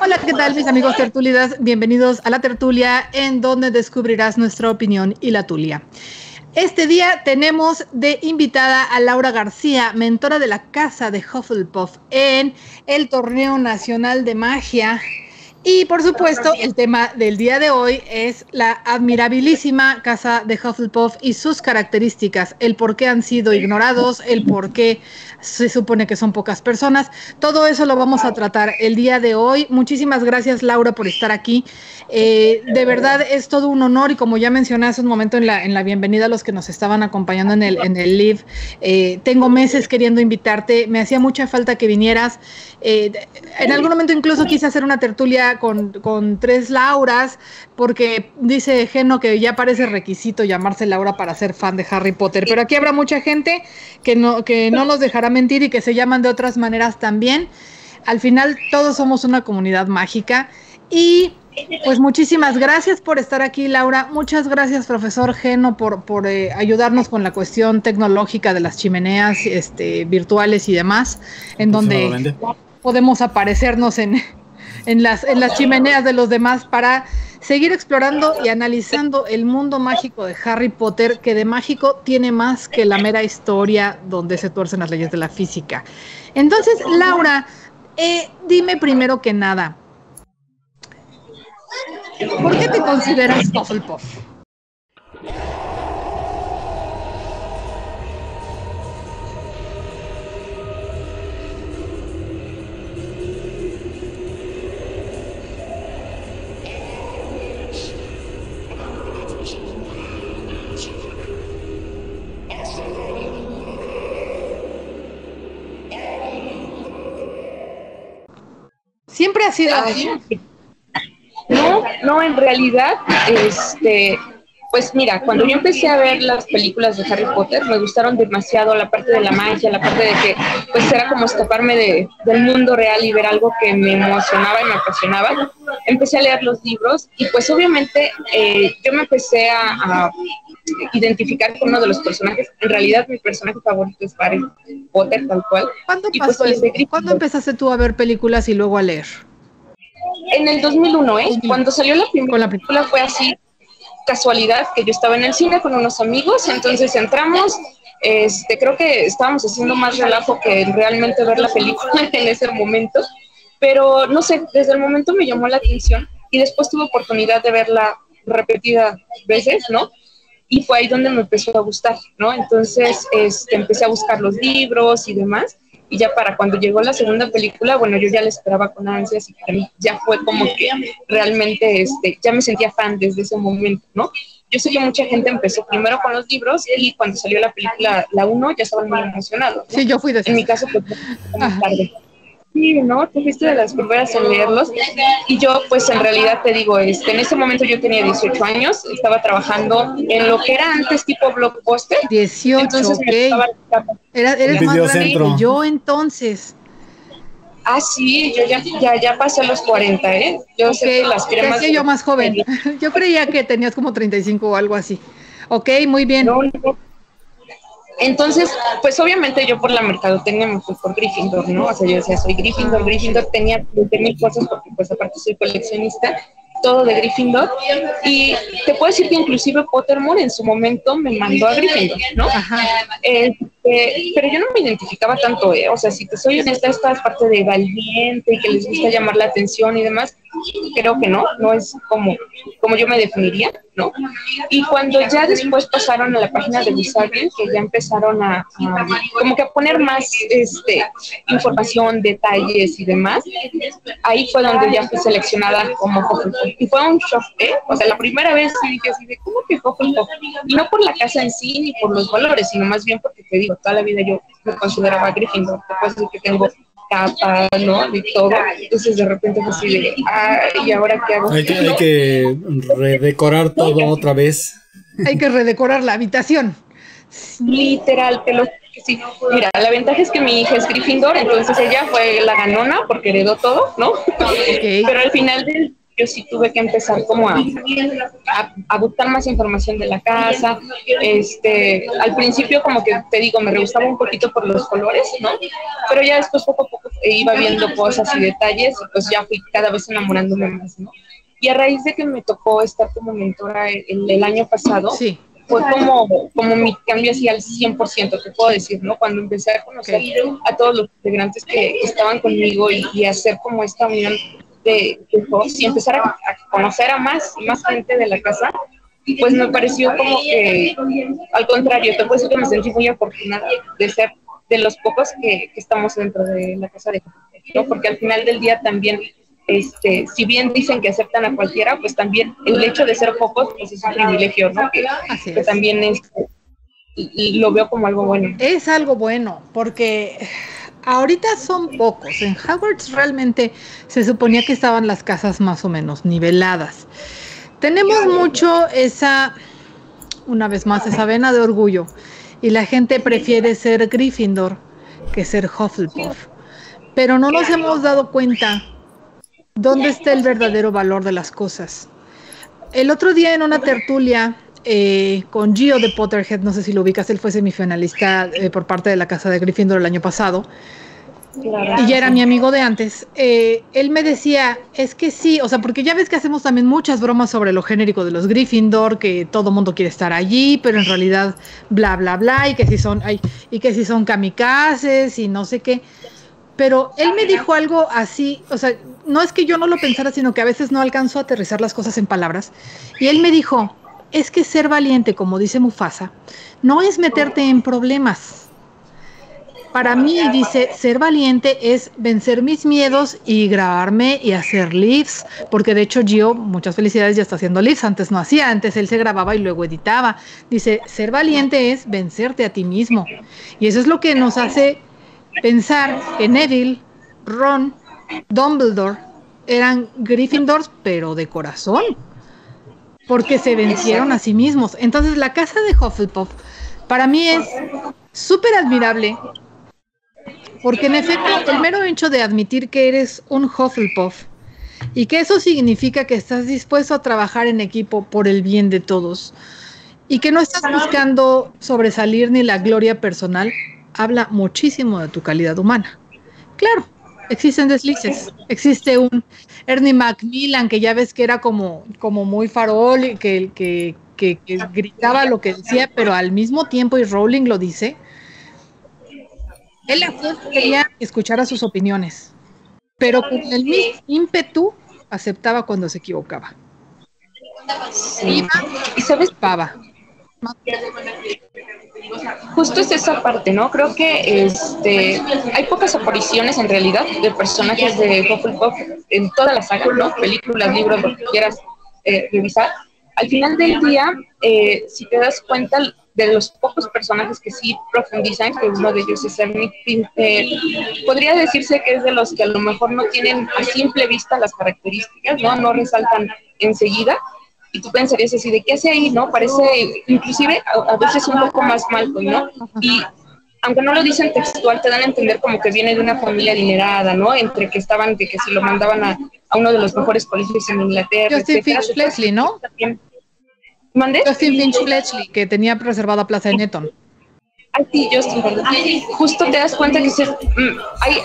Hola, ¿qué tal mis amigos tertulidas? Bienvenidos a la tertulia en donde descubrirás nuestra opinión y la tulia. Este día tenemos de invitada a Laura García, mentora de la Casa de Hufflepuff en el Torneo Nacional de Magia. Y por supuesto, el tema del día de hoy es la admirabilísima Casa de Hufflepuff y sus características, el por qué han sido ignorados, el por qué se supone que son pocas personas. Todo eso lo vamos a tratar el día de hoy. Muchísimas gracias, Laura, por estar aquí. De verdad es todo un honor y como ya mencioné hace un momento en la bienvenida a los que nos estaban acompañando en el live, tengo meses queriendo invitarte, me hacía mucha falta que vinieras. En algún momento incluso quise hacer una tertulia con 3 Lauras, porque dice Geno que ya parece requisito llamarse Laura para ser fan de Harry Potter, pero aquí habrá mucha gente que no nos dejará mentir y que se llaman de otras maneras también. Al final todos somos una comunidad mágica y pues muchísimas gracias por estar aquí, Laura. Muchas gracias, profesor Geno, por ayudarnos con la cuestión tecnológica de las chimeneas virtuales y demás, en donde podemos aparecernos en las chimeneas de los demás para seguir explorando y analizando el mundo mágico de Harry Potter, que de mágico tiene más que la mera historia donde se tuercen las leyes de la física. Entonces, Laura, dime primero que nada, ¿por qué te consideras Hufflepuff? ¿Siempre ha sido así? No, en realidad, pues mira, cuando yo empecé a ver las películas de Harry Potter, me gustaron demasiado la parte de la magia, la parte de que, pues era como escaparme del mundo real y ver algo que me emocionaba y me apasionaba. Empecé a leer los libros y pues obviamente yo me empecé a identificar con uno de los personajes. En realidad mi personaje favorito es Harry Potter, tal cual. ¿Cuándo empezaste tú a ver películas y luego a leer? En el 2001, cuando salió la primera película fue así, casualidad, que yo estaba en el cine con unos amigos, entonces entramos, creo que estábamos haciendo más relajo que realmente ver la película en ese momento, pero no sé, desde el momento me llamó la atención y después tuve oportunidad de verla repetidas veces, ¿no? Y fue ahí donde me empezó a gustar, ¿no? Entonces empecé a buscar los libros y demás. Y ya para cuando llegó la segunda película, bueno, yo ya la esperaba con ansias y para mí ya fue como que realmente ya me sentía fan desde ese momento, ¿no? Yo sé que mucha gente empezó primero con los libros y cuando salió la película, la 1, ya estaban muy emocionados, ¿no? Sí, yo fui de esas. En mi caso, pues, muy tarde. Sí, ¿no? Tú fuiste de las primeras en leerlos. Y yo, pues, en realidad te digo, en ese momento yo tenía 18 años, estaba trabajando en lo que era antes tipo Blockbuster. 18, entonces eres más grande que yo, entonces. Ah, sí, yo ya pasé los 40, ¿eh? Yo sé que las cremas... yo más joven. Yo creía que tenías como 35 o algo así. Ok, muy bien. No. Entonces, pues obviamente yo por la mercadotecnia me fui por Gryffindor, ¿no? O sea, yo decía, soy Gryffindor, tenía 20,000 cosas porque pues aparte soy coleccionista, todo de Gryffindor, y te puedo decir que inclusive Pottermore en su momento me mandó a Gryffindor, ¿no? Ajá. Pero yo no me identificaba tanto, o sea, si te soy honesta, esta es parte de valiente y que les gusta llamar la atención y demás, creo que no es como yo me definiría, ¿no? Y cuando ya después pasaron a la página de Wizarding, que ya empezaron a como que a poner más información, detalles y demás, ahí fue donde ya fui seleccionada como Hufflepuff. Y fue un shock, o sea, la primera vez sí dije así de, ¿cómo que Hufflepuff? Y no por la casa en sí, ni por los valores, sino más bien porque te digo, toda la vida yo me consideraba Gryffindor, después de que tengo capa, ¿no? Y todo. Entonces de repente fue así de, ¿y ahora qué hago? Hay que redecorar todo otra vez. Hay que redecorar la habitación. Literal, te lo sí. Mira, la ventaja es que mi hija es Gryffindor, entonces ella fue la ganona porque heredó todo, ¿no? Okay. Pero al final yo sí tuve que empezar como a buscar más información de la casa. Al principio, como que te digo, me rehusaba un poquito por los colores, ¿no? Pero ya después poco a poco iba viendo cosas y detalles, y pues ya fui cada vez enamorándome más, ¿no? Y a raíz de que me tocó estar como mentora el año pasado, sí, fue como mi cambio así al 100%, te puedo decir, ¿no? Cuando empecé a conocer a todos los integrantes que estaban conmigo y hacer como esta unión de todos y empezar a conocer a más gente de la casa, pues me pareció como que, al contrario, te puedo decir que me sentí muy afortunada de ser de los pocos que estamos dentro de la casa de Jofel, ¿no? Porque al final del día también, si bien dicen que aceptan a cualquiera, pues también el hecho de ser pocos, pues es un privilegio, ¿no? Que también lo veo como algo bueno. Es algo bueno, porque ahorita son pocos. En Hogwarts realmente se suponía que estaban las casas más o menos niveladas. Tenemos mucho una vez más, esa vena de orgullo. Y la gente prefiere ser Gryffindor que ser Hufflepuff. Pero no nos hemos dado cuenta dónde está el verdadero valor de las cosas. El otro día en una tertulia con Gio de Potterhead, no sé si lo ubicas, él fue semifinalista por parte de la casa de Gryffindor el año pasado. Claro, y ya era mi amigo de antes. Él me decía, es que sí, o sea, porque ya ves que hacemos también muchas bromas sobre lo genérico de los Gryffindor, que todo mundo quiere estar allí, pero en realidad bla, bla, bla, y que si son kamikazes y no sé qué. Pero él me dijo algo así, o sea, no es que yo no lo pensara, sino que a veces no alcanzo a aterrizar las cosas en palabras. Y él me dijo, es que ser valiente, como dice Mufasa, no es meterte en problemas. Para mí, dice, ser valiente es vencer mis miedos y grabarme y hacer lives, porque de hecho Gio, muchas felicidades, ya está haciendo lives, antes no hacía, antes él se grababa y luego editaba. Dice, ser valiente es vencerte a ti mismo. Y eso es lo que nos hace pensar que Neville, Ron, Dumbledore eran Gryffindors, pero de corazón, porque se vencieron a sí mismos. Entonces la casa de Hufflepuff para mí es súper admirable, porque en efecto el mero hecho de admitir que eres un Hufflepuff y que eso significa que estás dispuesto a trabajar en equipo por el bien de todos y que no estás buscando sobresalir ni la gloria personal, habla muchísimo de tu calidad humana. Claro, existen deslices. Existe un Ernie Macmillan, que ya ves que era como muy farol, y que gritaba lo que decía, pero al mismo tiempo, y Rowling lo dice, él quería escuchar a sus opiniones, pero con el mismo ímpetu aceptaba cuando se equivocaba. Sí. Y sabes, Pava, justo es esa parte, ¿no? Creo que hay pocas apariciones en realidad de personajes de Hufflepuff en toda la saga, ¿no? Películas, libros, lo que quieras revisar. Al final del día, si te das cuenta de los pocos personajes que sí profundizan, que uno de ellos es Ernie, podría decirse que es de los que a lo mejor no tienen a simple vista las características, ¿no? No resaltan enseguida. Y tú pensarías así, ¿de qué hace ahí, no? Parece, inclusive, a veces un poco más Malfoy, ¿no? Y aunque no lo dicen textual, te dan a entender como que viene de una familia adinerada, ¿no? Entre que estaban, de que si lo mandaban a uno de los mejores colegios en Inglaterra, Justin Finch Fletchley, ¿no? ¿Mandé? Justin Finch Fletchley, que tenía reservada plaza en Eton. Ay, sí, Justin, ¿verdad? Justo te das cuenta que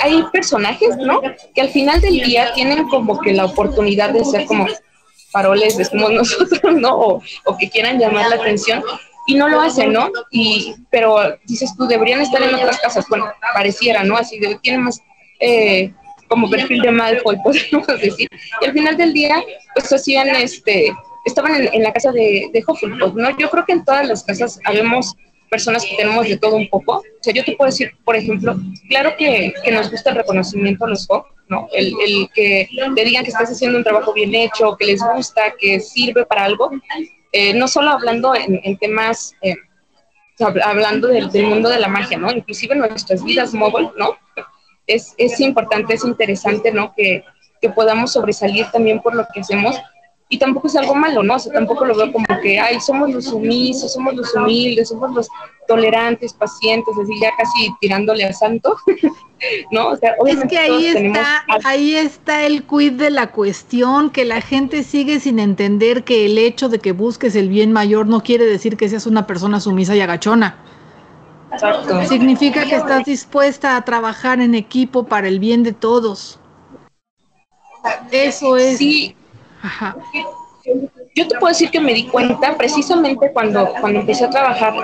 hay personajes, ¿no? Que al final del día tienen como que la oportunidad de ser como faroles, como nosotros, ¿no? O que quieran llamar la atención, y no lo hacen, ¿no? Pero dices tú, deberían estar en otras casas, bueno, pareciera, ¿no? Así, tienen más como perfil de Malfoy, podríamos decir. Y al final del día, pues hacían, estaban en la casa de Hufflepuff, ¿no? Yo creo que en todas las casas habemos personas que tenemos de todo un poco. O sea, yo te puedo decir, por ejemplo, claro que nos gusta el reconocimiento a los Hawk, ¿no? El que te digan que estás haciendo un trabajo bien hecho, que les gusta, que sirve para algo. No solo hablando en temas, hablando del mundo de la magia, ¿no? Inclusive en nuestras vidas móvil, ¿no? Es importante, es interesante, ¿no? Que podamos sobresalir también por lo que hacemos. y tampoco es algo malo, ¿no? O sea, tampoco lo veo como que, ay, somos los sumisos, somos los humildes, somos los tolerantes, pacientes, así ya casi tirándole a santo, ¿no? O sea, obviamente es que ahí está el quid de la cuestión, que la gente sigue sin entender que el hecho de que busques el bien mayor no quiere decir que seas una persona sumisa y agachona. Exacto. Significa que estás dispuesta a trabajar en equipo para el bien de todos. Eso es. Sí. Ajá. Yo te puedo decir que me di cuenta precisamente cuando empecé a trabajar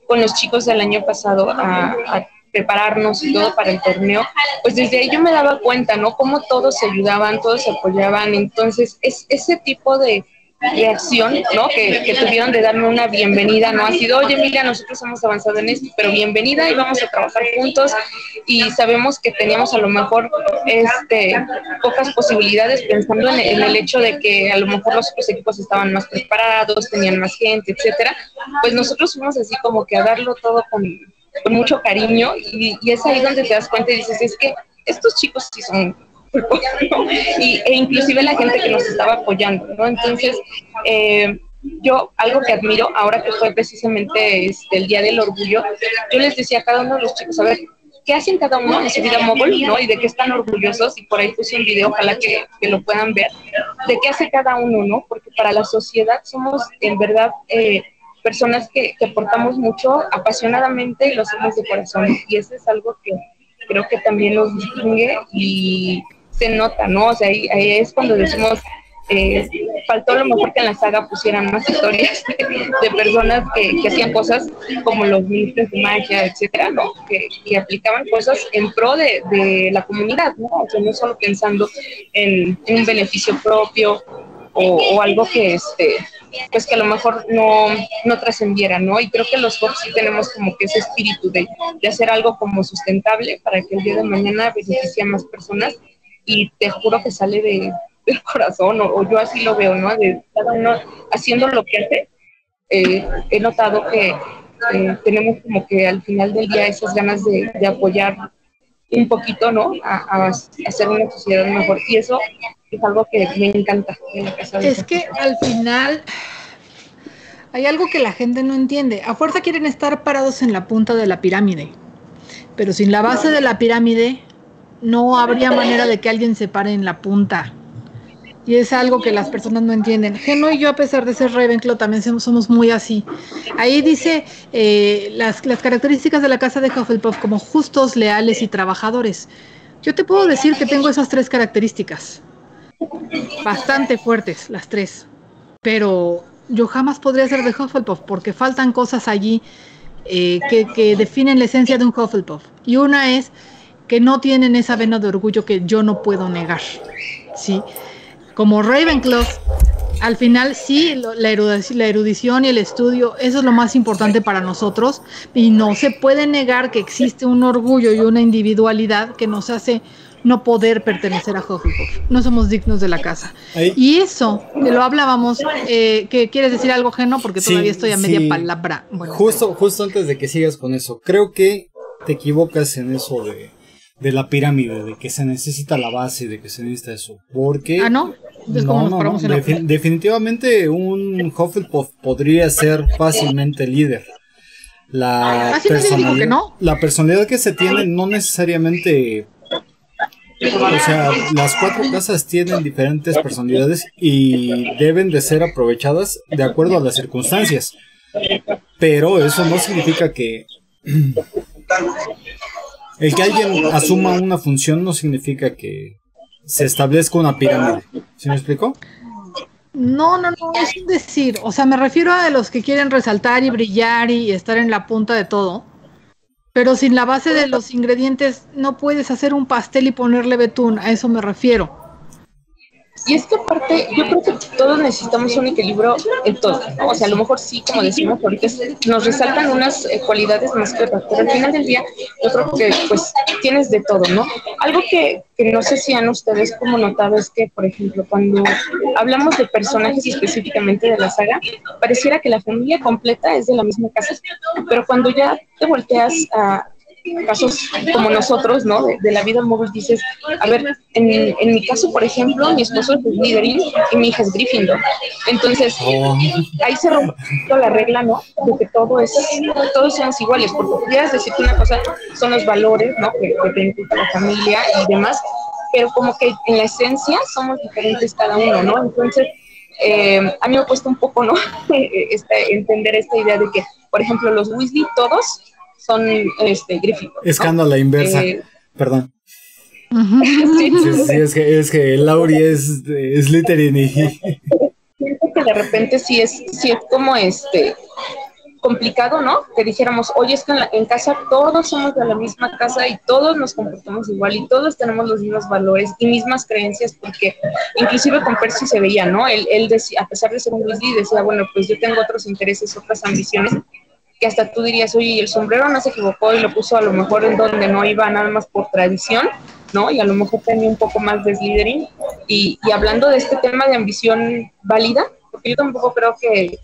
con los chicos del año pasado a prepararnos y todo para el torneo, pues desde ahí yo me daba cuenta, ¿no? Cómo todos se ayudaban, todos se apoyaban. Entonces, es ese tipo de reacción, ¿no? Que tuvieron de darme una bienvenida, ¿no? Ha sido, oye, mira, nosotros hemos avanzado en esto, pero bienvenida y vamos a trabajar juntos, y sabemos que teníamos a lo mejor pocas posibilidades, pensando en el hecho de que a lo mejor los otros equipos estaban más preparados, tenían más gente, etcétera. Pues nosotros fuimos así como que a darlo todo con mucho cariño, y es ahí donde te das cuenta y dices, es que estos chicos sí son, ¿no? E inclusive la gente que nos estaba apoyando, ¿no? Entonces, yo algo que admiro, ahora que fue precisamente el Día del Orgullo, yo les decía a cada uno de los chicos, a ver, ¿qué hacen cada uno en su vida móvil, ¿no? Y de qué están orgullosos, y por ahí puse un video, ojalá que lo puedan ver, de qué hace cada uno, ¿no? Porque para la sociedad somos, en verdad, personas que aportamos mucho apasionadamente y lo hacemos de corazón, y eso es algo que creo que también nos distingue y se nota, ¿no? O sea, ahí es cuando decimos, faltó a lo mejor que en la saga pusieran más historias de personas que hacían cosas como los ministros de magia, etcétera, ¿no? Que aplicaban cosas en pro de la comunidad, ¿no? O sea, no solo pensando en un beneficio propio o algo que pues que a lo mejor no trascendiera, ¿no? Y creo que los Fox sí tenemos como que ese espíritu de hacer algo como sustentable para que el día de mañana beneficie a más personas, y te juro que sale del corazón, o yo así lo veo, ¿no? De cada uno haciendo lo que hace. He notado que tenemos como que al final del día esas ganas de apoyar un poquito, ¿no? A hacer una sociedad mejor, y eso es algo que me encanta en la casa de Es que al final hay algo que la gente no entiende. A fuerza quieren estar parados en la punta de la pirámide, pero sin la base de la pirámide no habría manera de que alguien se pare en la punta. Y es algo que las personas no entienden. Geno y yo, a pesar de ser Ravenclaw, también somos muy así. Ahí dice las características de la casa de Hufflepuff como justos, leales y trabajadores. Yo te puedo decir que tengo esas 3 características. Bastante fuertes, las 3. Pero yo jamás podría ser de Hufflepuff porque faltan cosas allí que definen la esencia de un Hufflepuff. Y una es que no tienen esa vena de orgullo que yo no puedo negar, ¿sí? Como Ravenclaw, al final sí, la erudición y el estudio, eso es lo más importante para nosotros, y no se puede negar que existe un orgullo y una individualidad que nos hace no poder pertenecer a Hufflepuff. No somos dignos de la casa. Ahí. Y eso, que lo hablábamos, que ¿quieres decir algo, Geno? Porque todavía estoy a media palabra. Bueno, justo antes de que sigas con eso, creo que te equivocas en eso de la pirámide, de que se necesita la base, de que se necesita eso, porque... Ah, ¿no? No. Definitivamente un Hufflepuff podría ser fácilmente líder. La personalidad que se tiene no necesariamente... O sea, las 4 casas tienen diferentes personalidades y deben de ser aprovechadas de acuerdo a las circunstancias. Pero eso no significa que... El que alguien asuma una función no significa que se establezca una pirámide. ¿Sí me explico? No, es decir, o sea, me refiero a los que quieren resaltar y brillar y estar en la punta de todo, pero sin la base de los ingredientes no puedes hacer un pastel y ponerle betún, a eso me refiero. Y es que aparte, yo creo que todos necesitamos un equilibrio en todo, ¿no? O sea, a lo mejor sí, como decimos ahorita, nos resaltan unas cualidades más que otras, pero al final del día, yo creo que pues tienes de todo, ¿no? Algo que no sé si han ustedes como notado es que, por ejemplo, cuando hablamos de personajes específicamente de la saga, pareciera que la familia completa es de la misma casa, pero cuando ya te volteas a casos como nosotros, ¿no? De la vida móvil, dices, a ver, en mi caso, por ejemplo, mi esposo es Slytherin y mi hija es Gryffindor. Entonces, ahí se rompió la regla, ¿no? De que todos somos iguales, porque podrías decir que una cosa son los valores, ¿no? Que te implica la familia y demás, pero como que en la esencia somos diferentes cada uno, ¿no? Entonces, a mí me cuesta un poco, ¿no? Entender esta idea de que, por ejemplo, los Weasley todos son Gryffindor, ¿no? Escándalo inversa, perdón. Sí. Sí, es que Laurie es Slytherin y... Siento que de repente sí es como complicado, ¿no? Que dijéramos, oye, es que en casa todos somos de la misma casa y todos nos comportamos igual y todos tenemos los mismos valores y mismas creencias, porque inclusive con Percy se veía, ¿no? Él decía, a pesar de ser un Weasley, decía, bueno, pues yo tengo otros intereses, otras ambiciones, que hasta tú dirías, oye, el sombrero no se equivocó y lo puso a lo mejor en donde no iba, nada más por tradición, ¿no? Y a lo mejor tenía un poco más de Slytherin. Y hablando de este tema de ambición válida, porque yo tampoco creo que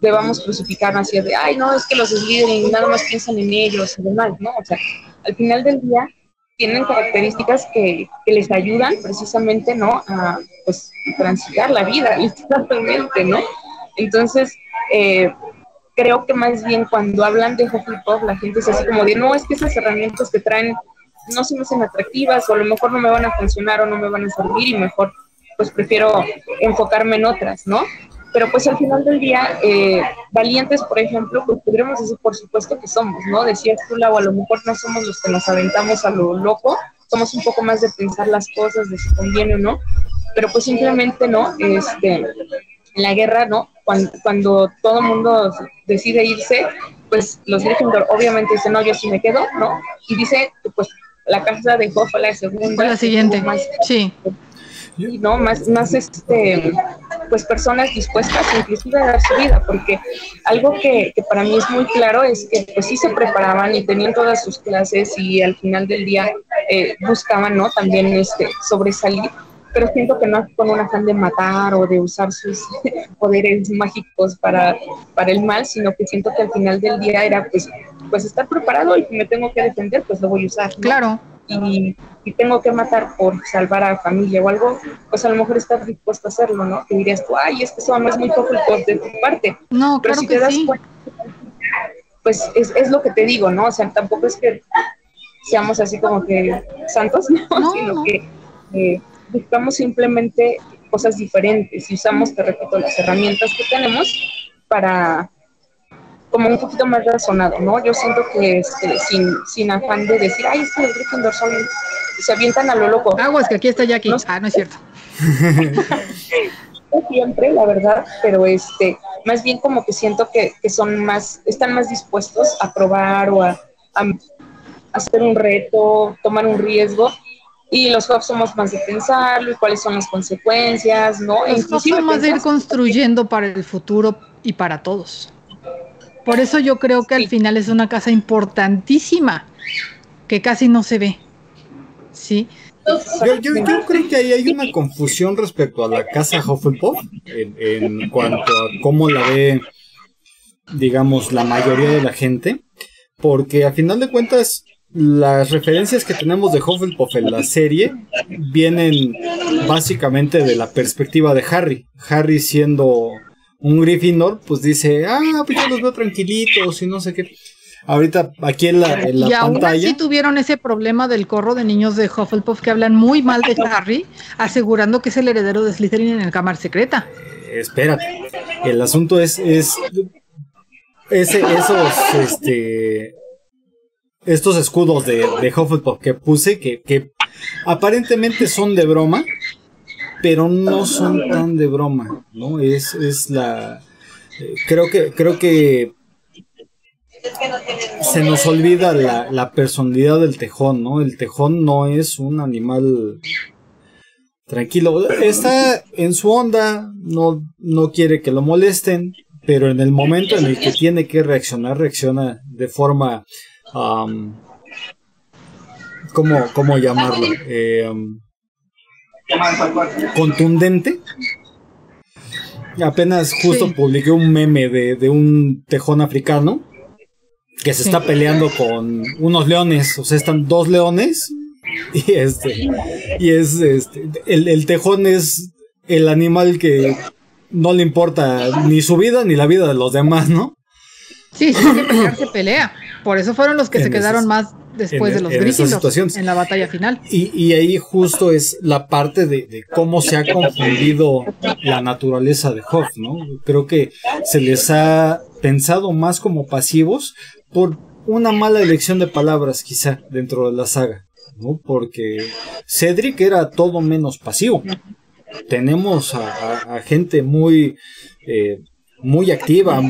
debamos crucificar así de, ay, no, es que los Slytherin nada más piensan en ellos y demás, ¿no? O sea, al final del día tienen características que les ayudan precisamente, ¿no? A, pues, transitar la vida, literalmente, ¿no? Entonces, creo que más bien cuando hablan de Hufflepuff, la gente es así como de, no, es que esas herramientas que traen no se me hacen atractivas, o a lo mejor no me van a funcionar o no me van a servir, y mejor pues prefiero enfocarme en otras, ¿no? Pero pues al final del día, valientes, por ejemplo, pues podríamos decir, por supuesto que somos, ¿no? Decías tú, Lau, a lo mejor no somos los que nos aventamos a lo loco, somos un poco más de pensar las cosas, de si conviene o no, pero pues simplemente, ¿no? En la guerra, ¿no? Cuando todo el mundo decide irse, pues los Gryffindor obviamente dicen, no, yo sí me quedo, ¿no? Y dice, pues la casa de Huff fue la segunda. Fue la siguiente, sí. ¿No? Más pues personas dispuestas inclusive a dar su vida, porque algo que para mí es muy claro es que pues sí se preparaban y tenían todas sus clases y al final del día buscaban, ¿no? También sobresalir, pero siento que no es con un afán de matar o de usar sus poderes mágicos para el mal, sino que siento que al final del día era pues estar preparado, y si me tengo que defender, pues lo voy a usar, ¿no? Claro. Y tengo que matar por salvar a la familia o algo, pues a lo mejor estás dispuesto a hacerlo, ¿no? Que dirías tú, ay, es que eso no es muy Hufflepuff de tu parte. No, pero claro si que te das sí. cuenta, pues es lo que te digo, ¿no? O sea, tampoco es que seamos así como que santos, ¿no? Sino que buscamos simplemente cosas diferentes y usamos, te repito, las herramientas que tenemos para como un poquito más razonado, ¿no? Yo siento que sin afán de decir, ay, es que los Gryffindor se avientan a lo loco. Aguas, que aquí está Jackie. No es cierto. No siempre, la verdad, pero más bien como que siento que están más dispuestos a probar o a hacer un reto, tomar un riesgo. Y los Huff somos más de pensarlo y cuáles son las consecuencias, ¿no? Los Huff son más de ir construyendo para el futuro y para todos. Por eso yo creo que al final es una casa importantísima, que casi no se ve. ¿Sí? Yo creo que ahí hay una confusión respecto a la casa Hufflepuff en cuanto a cómo la ve, digamos, la mayoría de la gente, porque a final de cuentas las referencias que tenemos de Hufflepuff en la serie vienen básicamente de la perspectiva de Harry. Harry siendo un Gryffindor, pues dice, pues yo los veo tranquilitos y no sé qué. Ahorita aquí en la y pantalla. Aún así tuvieron ese problema del corro de niños de Hufflepuff que hablan muy mal de Harry, asegurando que es el heredero de Slytherin en el Cámara Secreta. Espérate, el asunto es estos escudos de Hufflepuff que puse, que aparentemente son de broma, pero no son tan de broma, ¿no? Creo que se nos olvida la personalidad del tejón, ¿no? El tejón no es un animal tranquilo, está en su onda, no quiere que lo molesten, pero en el momento en el que tiene que reaccionar, reacciona de forma ¿cómo llamarlo? Contundente. Apenas justo publiqué un meme de un tejón africano que se está peleando con unos leones, o sea, están 2 leones y el tejón es el animal que no le importa ni su vida ni la vida de los demás, ¿no? Sí, sí, que pelear se pelea. Por eso fueron los que se quedaron más después de los Gryffindor en la batalla final. Y ahí justo es la parte de cómo se ha confundido la naturaleza de Huff, ¿no? Creo que se les ha pensado más como pasivos por una mala elección de palabras quizá dentro de la saga, ¿no? Porque Cedric era todo menos pasivo. Tenemos a gente muy activa,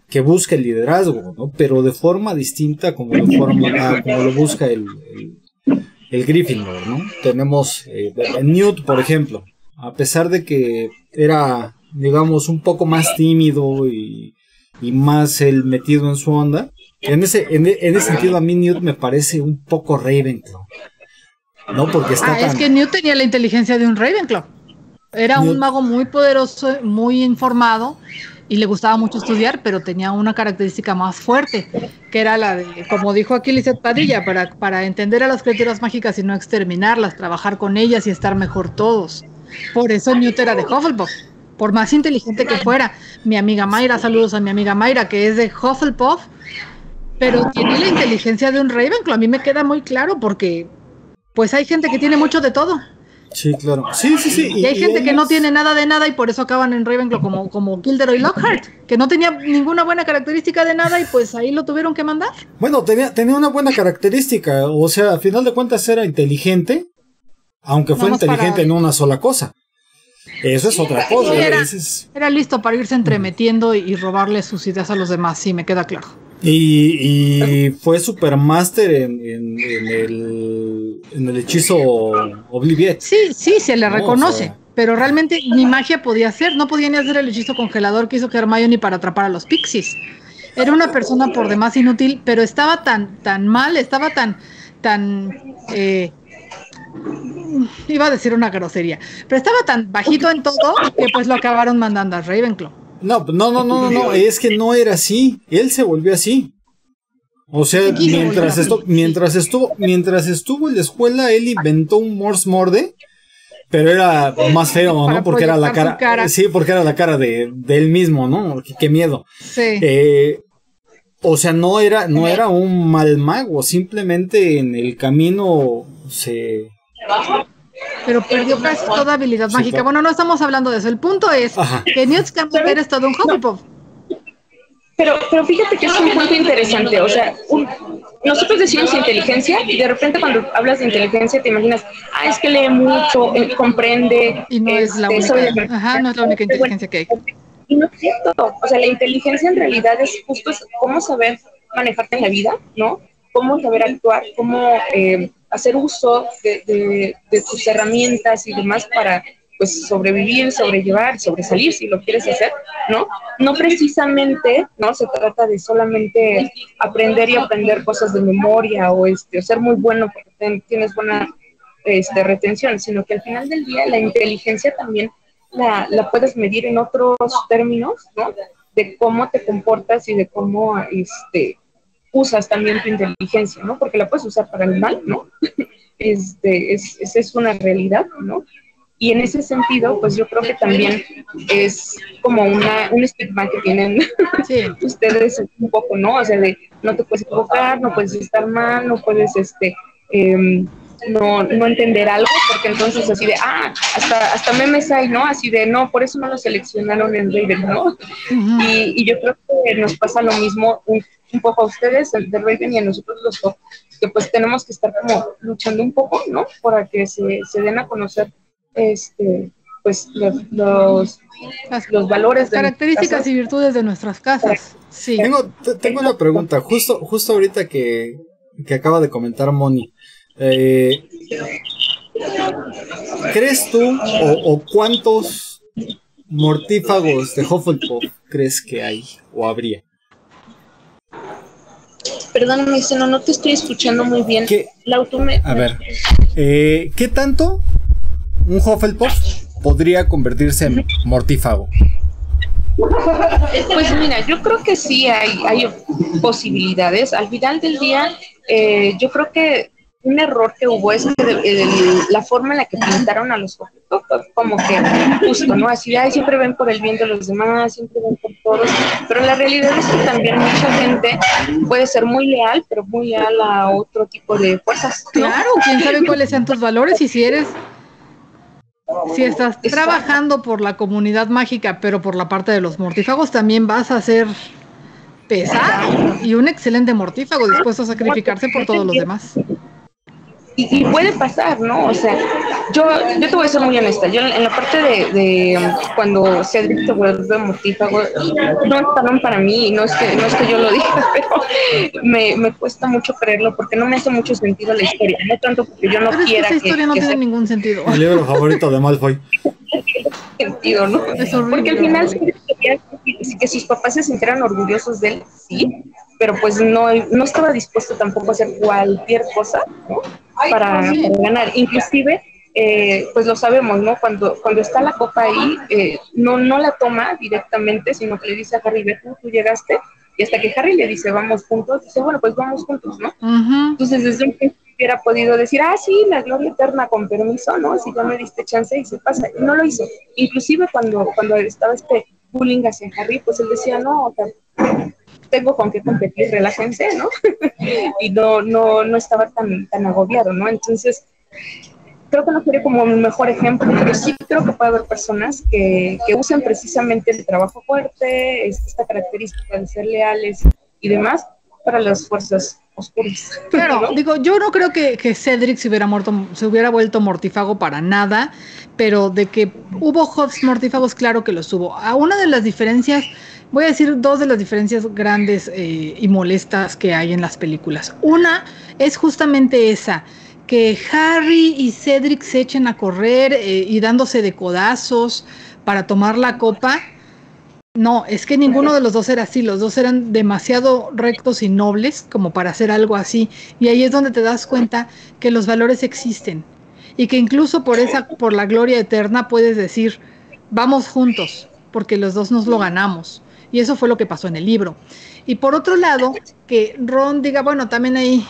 que busca el liderazgo, ¿no? Pero de forma distinta como lo busca el Gryffindor, ¿no? Tenemos Newt, por ejemplo, a pesar de que era, digamos, un poco más tímido y más el metido en su onda, en ese sentido a mí Newt me parece un poco Ravenclaw, ¿no? Porque es que Newt tenía la inteligencia de un Ravenclaw. Era un mago muy poderoso, muy informado, y le gustaba mucho estudiar, pero tenía una característica más fuerte, que era la de, como dijo aquí Lizeth Padilla, para entender a las criaturas mágicas y no exterminarlas, trabajar con ellas y estar mejor todos. Por eso Newt era de Hufflepuff, por más inteligente que fuera. Mi amiga Mayra, saludos a mi amiga Mayra, que es de Hufflepuff, pero tiene la inteligencia de un Ravenclaw. A mí me queda muy claro, porque pues hay gente que tiene mucho de todo. Sí, claro. Sí. Y hay gente que no tiene nada de nada y por eso acaban en Ravenclaw como Gilderoy Lockhart, que no tenía ninguna buena característica de nada y pues ahí lo tuvieron que mandar. Bueno, tenía una buena característica, o sea, a final de cuentas era inteligente, aunque fue inteligente en una sola cosa. Eso es otra cosa. Era listo para irse entremetiendo y robarle sus ideas a los demás, sí, me queda claro. Y fue Supermaster en el hechizo Obliviate. Sí, se le reconoce, o sea, pero realmente ni magia podía hacer, no podía ni hacer el hechizo congelador que hizo que Hermione para atrapar a los Pixies. Era una persona por demás inútil, pero estaba tan mal, estaba tan iba a decir una grosería, pero estaba tan bajito en todo que pues lo acabaron mandando a Ravenclaw. No, es que no era así. Él se volvió así. O sea, mientras estuvo en la escuela, él inventó un Morse Morde, pero era más feo, ¿no? Porque era la cara. Sí, porque era la cara de él mismo, ¿no? Qué miedo. Sí. O sea, no era un mal mago, simplemente en el camino se... Pero perdió casi toda habilidad mágica. Claro. Bueno, no estamos hablando de eso. El punto es que Newt Scamander es todo un Hufflepuff. Pero fíjate que es un punto interesante. O sea, nosotros decimos inteligencia y de repente cuando hablas de inteligencia te imaginas, es que lee mucho, comprende. Y no es la única. No es la única inteligencia que hay. Y no es cierto. O sea, la inteligencia en realidad es justo cómo saber manejarte en la vida, ¿no? Cómo saber actuar, cómo hacer uso de tus herramientas y demás para pues sobrevivir, sobrellevar, sobresalir si lo quieres hacer, ¿no? No precisamente, ¿no? Se trata de solamente aprender cosas de memoria o ser muy bueno porque tienes buena retención, sino que al final del día la inteligencia también la puedes medir en otros términos, ¿no? De cómo te comportas y de cómo usas también tu inteligencia, ¿no? Porque la puedes usar para el mal, ¿no? Es una realidad, ¿no? Y en ese sentido, pues yo creo que también es como un estigma que tienen ustedes un poco, ¿no? O sea, de no te puedes equivocar, no puedes estar mal, no puedes, no entender algo, porque entonces así de, hasta memes hay, ¿no? Así de, no, por eso no lo seleccionaron en Raven, ¿no? Uh-huh. Y yo creo que nos pasa lo mismo un poco a ustedes de Raven y a nosotros los dos, que pues tenemos que estar como luchando un poco, ¿no? Para que se den a conocer pues los valores de características y virtudes de nuestras casas. Sí. Tengo una pregunta, justo ahorita que acaba de comentar Moni. ¿Crees tú o cuántos mortífagos de Hufflepuff crees que hay o habría? Perdóname, no te estoy escuchando muy bien. A ver, ¿qué tanto un Hufflepuff podría convertirse en mortífago? Pues mira, yo creo que sí hay posibilidades. Al final del día, yo creo que un error que hubo es que la forma en la que pintaron a los objetos fue como que justo, ¿no? Así de, siempre ven por el bien de los demás, siempre ven por todos, pero la realidad es que también mucha gente puede ser muy leal, pero muy leal a otro tipo de fuerzas, ¿no? Claro, quién sabe cuáles sean tus valores y si estás trabajando por la comunidad mágica, pero por la parte de los mortífagos, también vas a ser pesado y un excelente mortífago dispuesto a sacrificarse por todos los demás. Y puede pasar, ¿no? O sea, yo te voy a ser muy honesta. Yo en la parte de cuando Cedric se vuelve mortífago, no es canon para mí, no es que yo lo diga, pero me cuesta mucho creerlo porque no me hace mucho sentido la historia. No tanto porque yo no quiera que... esa historia no tiene ningún sentido. El libro favorito de Malfoy. Sentido, ¿no? Es horrible, porque al final quería que sus papás se sintieran orgullosos de él, sí, pero pues no estaba dispuesto tampoco a hacer cualquier cosa, ¿no? para ganar. Inclusive, pues lo sabemos, ¿no? Cuando está la copa ahí, no la toma directamente, sino que le dice a Harry, ve tú llegaste, y hasta que Harry le dice, vamos juntos, dice, bueno, pues vamos juntos, ¿no? Entonces, desde un principio hubiera podido decir, sí, la gloria eterna, con permiso, ¿no? Si ya me diste chance y se pasa. Y no lo hizo. Inclusive cuando estaba este bullying hacia Harry, pues él decía, no, o sea, tengo con qué competir, relájense, ¿no? Y no estaba tan agobiado, ¿no? Entonces, creo que no sería como un mejor ejemplo, pero sí creo que puede haber personas que usen precisamente el trabajo fuerte, esta característica de ser leales y demás, para las fuerzas oscuras. Claro, ¿no? Digo, yo no creo que Cedric se hubiera vuelto mortífago para nada, pero de que hubo Huffs mortífagos, claro que los hubo. A una de las diferencias, voy a decir dos de las diferencias grandes y molestas que hay en las películas. Una es justamente esa, que Harry y Cedric se echen a correr y dándose de codazos para tomar la copa. No, es que ninguno de los dos era así, los dos eran demasiado rectos y nobles como para hacer algo así, y ahí es donde te das cuenta que los valores existen, y que incluso por la gloria eterna puedes decir, vamos juntos, porque los dos nos lo ganamos, y eso fue lo que pasó en el libro. Y por otro lado, que Ron diga, bueno, también ahí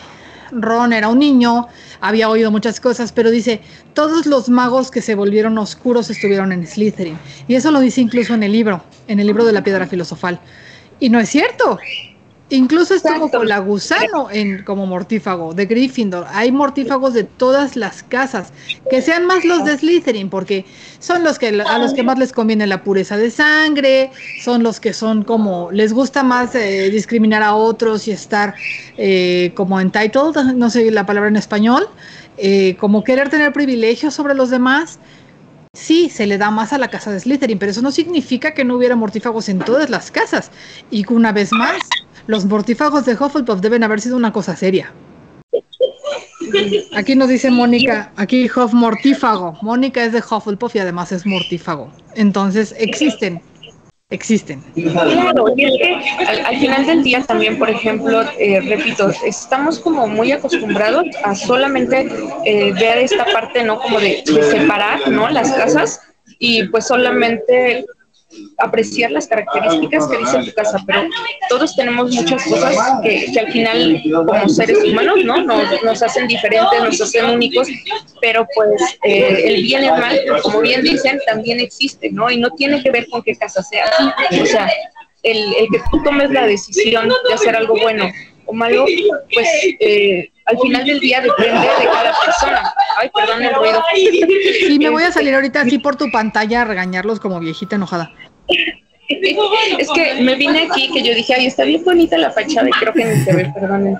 Ron era un niño, había oído muchas cosas, pero dice, todos los magos que se volvieron oscuros estuvieron en Slytherin. Y eso lo dice incluso en el libro de la Piedra Filosofal. Y no es cierto. Incluso estuvo con la Gusano como mortífago de Gryffindor. Hay mortífagos de todas las casas, que sean más los de Slytherin, porque son a los que más les conviene la pureza de sangre, son los que son como, les gusta más discriminar a otros y estar como entitled, no sé la palabra en español, como querer tener privilegios sobre los demás. Sí, se le da más a la casa de Slytherin, pero eso no significa que no hubiera mortífagos en todas las casas. Y una vez más, los mortífagos de Hufflepuff deben haber sido una cosa seria. Aquí nos dice Mónica, aquí Huff mortífago. Mónica es de Hufflepuff y además es mortífago. Entonces, existen. Claro, y es que al final del día también, por ejemplo, repito, estamos como muy acostumbrados a solamente ver esta parte, ¿no? Como de separar, ¿no? Las casas y pues solamente apreciar las características que dice tu casa, pero todos tenemos muchas cosas que al final como seres humanos, ¿no? Nos hacen diferentes, nos hacen únicos, pero pues el bien y el mal, como bien dicen, también existe, ¿no? Y no tiene que ver con qué casa sea. O sea, el que tú tomes la decisión de hacer algo bueno o malo, pues al final del día depende de cada persona. Ay, perdón el ruido. Sí, me voy a salir ahorita así por tu pantalla a regañarlos como viejita enojada. Es que me vine aquí que yo dije, ay, está bien bonita la fachada y creo que ni se ve, perdón.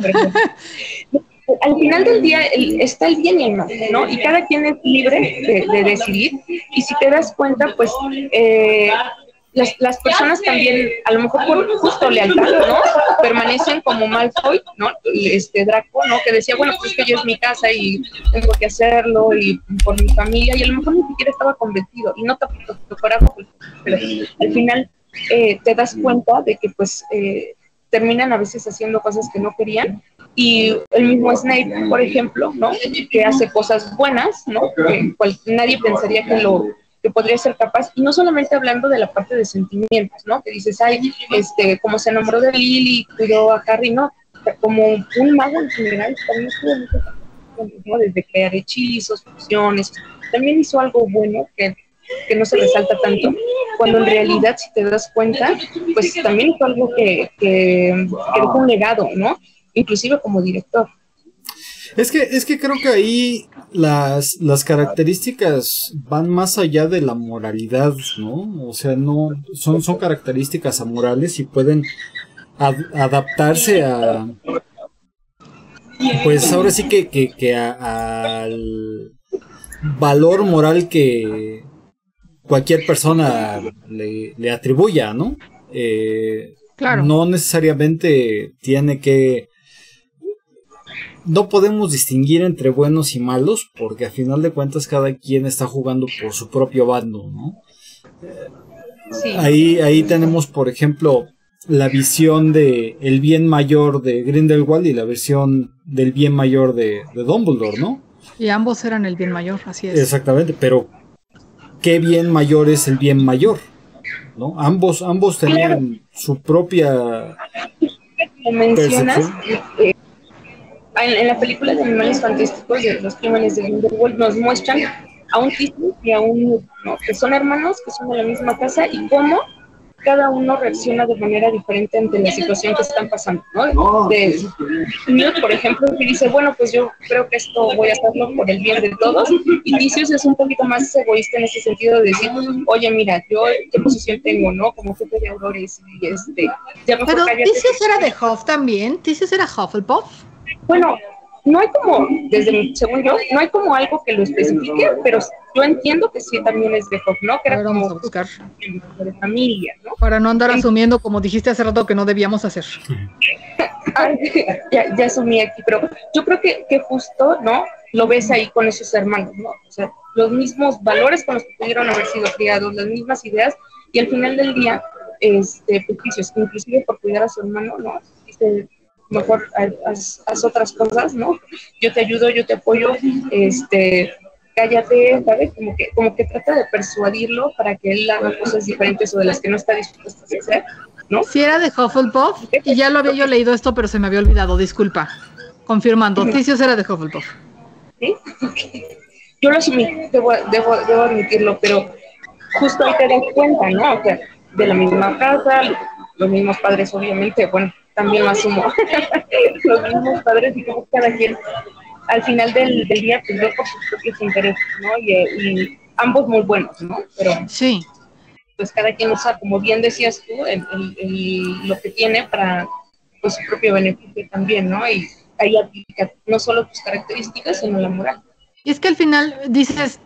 Al final del día está el bien y el mal, ¿no? Y cada quien es libre de decidir. Y si te das cuenta, pues las personas también, a lo mejor por justo lealtad, ¿no? Permanecen como Malfoy, ¿no? Draco, ¿no? Que decía, bueno, pues que yo es mi casa y tengo que hacerlo y por mi familia, y a lo mejor ni siquiera estaba convencido, y no tampoco coraje, pero al final te das cuenta de que pues terminan a veces haciendo cosas que no querían, y el mismo Snape, por ejemplo, ¿no? Que hace cosas buenas, ¿no? Que nadie pensaría que podría ser capaz, y no solamente hablando de la parte de sentimientos, ¿no? Que dices, ay, como se enamoró de Lily, cuidó a Harry, no, como un mago en general, también tuvo muchas, ¿no? Desde crear hechizos, pociones, también hizo algo bueno que no se resalta tanto, cuando en realidad, si te das cuenta, pues también hizo algo que dejó un legado, ¿no? Inclusive como director. Es que creo que ahí las características van más allá de la moralidad, ¿no? O sea, no son características amorales y pueden adaptarse a, pues ahora sí que al valor moral que cualquier persona le atribuya, ¿no? Claro. No necesariamente tiene que... No podemos distinguir entre buenos y malos, porque a final de cuentas cada quien está jugando por su propio bando, ¿no? Sí. Ahí tenemos, por ejemplo, la visión de el bien mayor de Grindelwald y la visión del bien mayor de Dumbledore, ¿no? Y ambos eran el bien mayor, así es. Exactamente, pero ¿qué bien mayor es el bien mayor? ¿No? Ambos tenían su propia... Como mencionas, en la película de Animales Fantásticos, de los crímenes de Grindelwald, nos muestran a un Tito y a un, ¿no? Que son hermanos, que son de la misma casa, y cómo cada uno reacciona de manera diferente ante la situación que están pasando, ¿no? De Newt, por ejemplo, que dice, bueno, pues yo creo que esto voy a hacerlo por el bien de todos, y Theseus es un poquito más egoísta en ese sentido de decir, oye, mira, yo qué posición tengo, ¿no? Como jefe de Aurores, y ya mejor pero Theseus era de Huff también, Theseus era Hufflepuff. Bueno, no hay como, según yo, no hay como algo que lo especifique, pero yo entiendo que sí también es de Huff, ¿no? Que era como buscar de familia, ¿no? Para no andar asumiendo, como dijiste hace rato, que no debíamos hacer. ya asumí aquí, pero yo creo que justo, ¿no? Lo ves ahí con esos hermanos, ¿no? O sea, los mismos valores con los que pudieron haber sido criados, las mismas ideas, y al final del día, Patricios, inclusive por cuidar a su hermano, ¿no? Dice, mejor haz otras cosas, ¿no? Yo te ayudo, yo te apoyo, cállate, ¿sabes? Como que trata de persuadirlo para que él haga cosas diferentes o de las que no está dispuesto a hacer, ¿no? Sí era de Hufflepuff, y ya lo había yo leído esto, pero se me había olvidado, disculpa. Confirmando, Theseus era de Hufflepuff. ¿Sí? Okay. Yo lo asumí, debo admitirlo, pero justo ahí te das cuenta, ¿no? O sea, de la misma casa, los mismos padres, obviamente, bueno, también lo asumo. Los mismos padres y como cada quien al final del día pues ve por sus propios intereses, ¿no? Y ambos muy buenos, ¿no? Pero sí, pues cada quien usa, como bien decías tú, lo que tiene para pues, su propio beneficio también, ¿no? Y ahí aplica no solo tus características, sino la moral. Y es que al final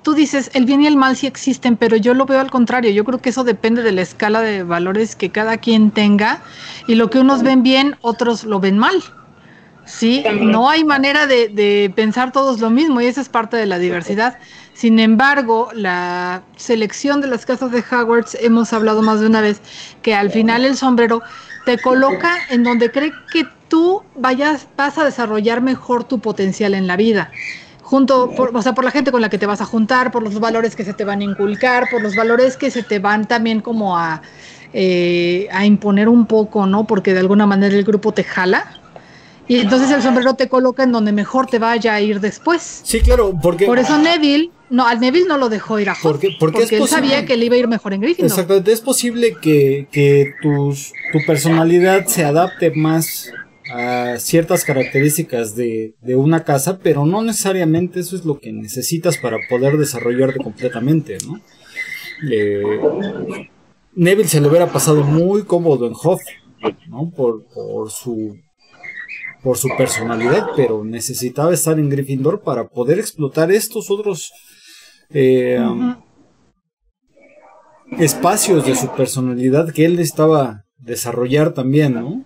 tú dices, el bien y el mal sí existen, pero yo lo veo al contrario. Yo creo que eso depende de la escala de valores que cada quien tenga, y lo que unos ven bien, otros lo ven mal. Sí, no hay manera de pensar todos lo mismo, y esa es parte de la diversidad. Sin embargo, la selección de las casas de Hogwarts, hemos hablado más de una vez, que al final el sombrero te coloca en donde cree que tú vas a desarrollar mejor tu potencial en la vida. Por la gente con la que te vas a juntar, por los valores que se te van a inculcar, por los valores que se te van también como a imponer un poco, ¿no? Porque de alguna manera el grupo te jala. Y entonces el sombrero te coloca en donde mejor te vaya a ir después. Sí, claro, porque... Por eso Neville no lo dejó ir a Huff, porque él sabía que le iba a ir mejor en Gryffindor. Exactamente, es posible que tu personalidad se adapte más a ciertas características de una casa, pero no necesariamente eso es lo que necesitas para poder desarrollarte completamente, ¿no? Neville se le hubiera pasado muy cómodo en Huff, ¿no? Por su personalidad, pero necesitaba estar en Gryffindor para poder explotar estos otros espacios de su personalidad que él necesitaba desarrollar también, ¿no?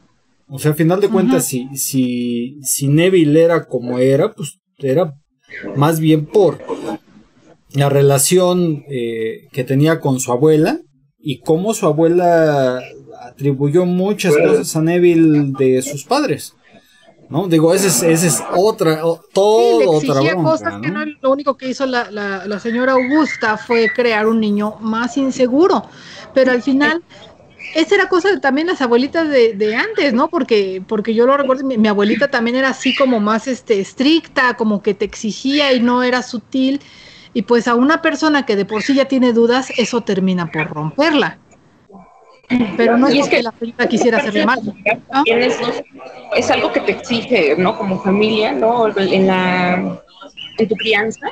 O sea, al final de cuentas, si Neville era como era, pues era más bien por la relación que tenía con su abuela, y cómo su abuela atribuyó muchas cosas a Neville de sus padres, ¿no? Digo, ese es otra, todo sí, otra bronca, cosas, ¿no? Que no, lo único que hizo la señora Augusta fue crear un niño más inseguro, pero al final esa era cosa de también las abuelitas de antes, ¿no? Porque yo lo recuerdo, mi abuelita también era así como más estricta, como que te exigía y no era sutil, y pues a una persona que de por sí ya tiene dudas, eso termina por romperla. Pero no es que la abuelita quisiera hacerle mal, ¿no? Es algo que te exige, ¿no? Como familia, ¿no? En tu crianza,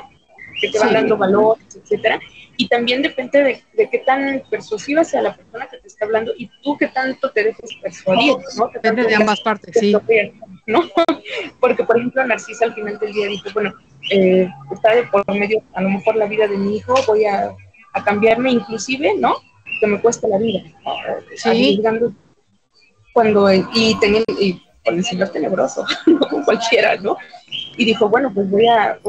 que te van dando valores, etcétera. Y también depende de qué tan persuasiva sea la persona que te está hablando y tú qué tanto te dejes persuadir, ¿no? Depende de ambas partes, sí. ¿No? Porque, por ejemplo, Narcisa al final del día dijo, bueno, está de por medio, a lo mejor la vida de mi hijo, voy a cambiarme inclusive, ¿no? Que me cuesta la vida, ¿no? Sí. Y con el señor tenebroso, ¿no? Con cualquiera, ¿no? Y dijo, bueno, pues voy a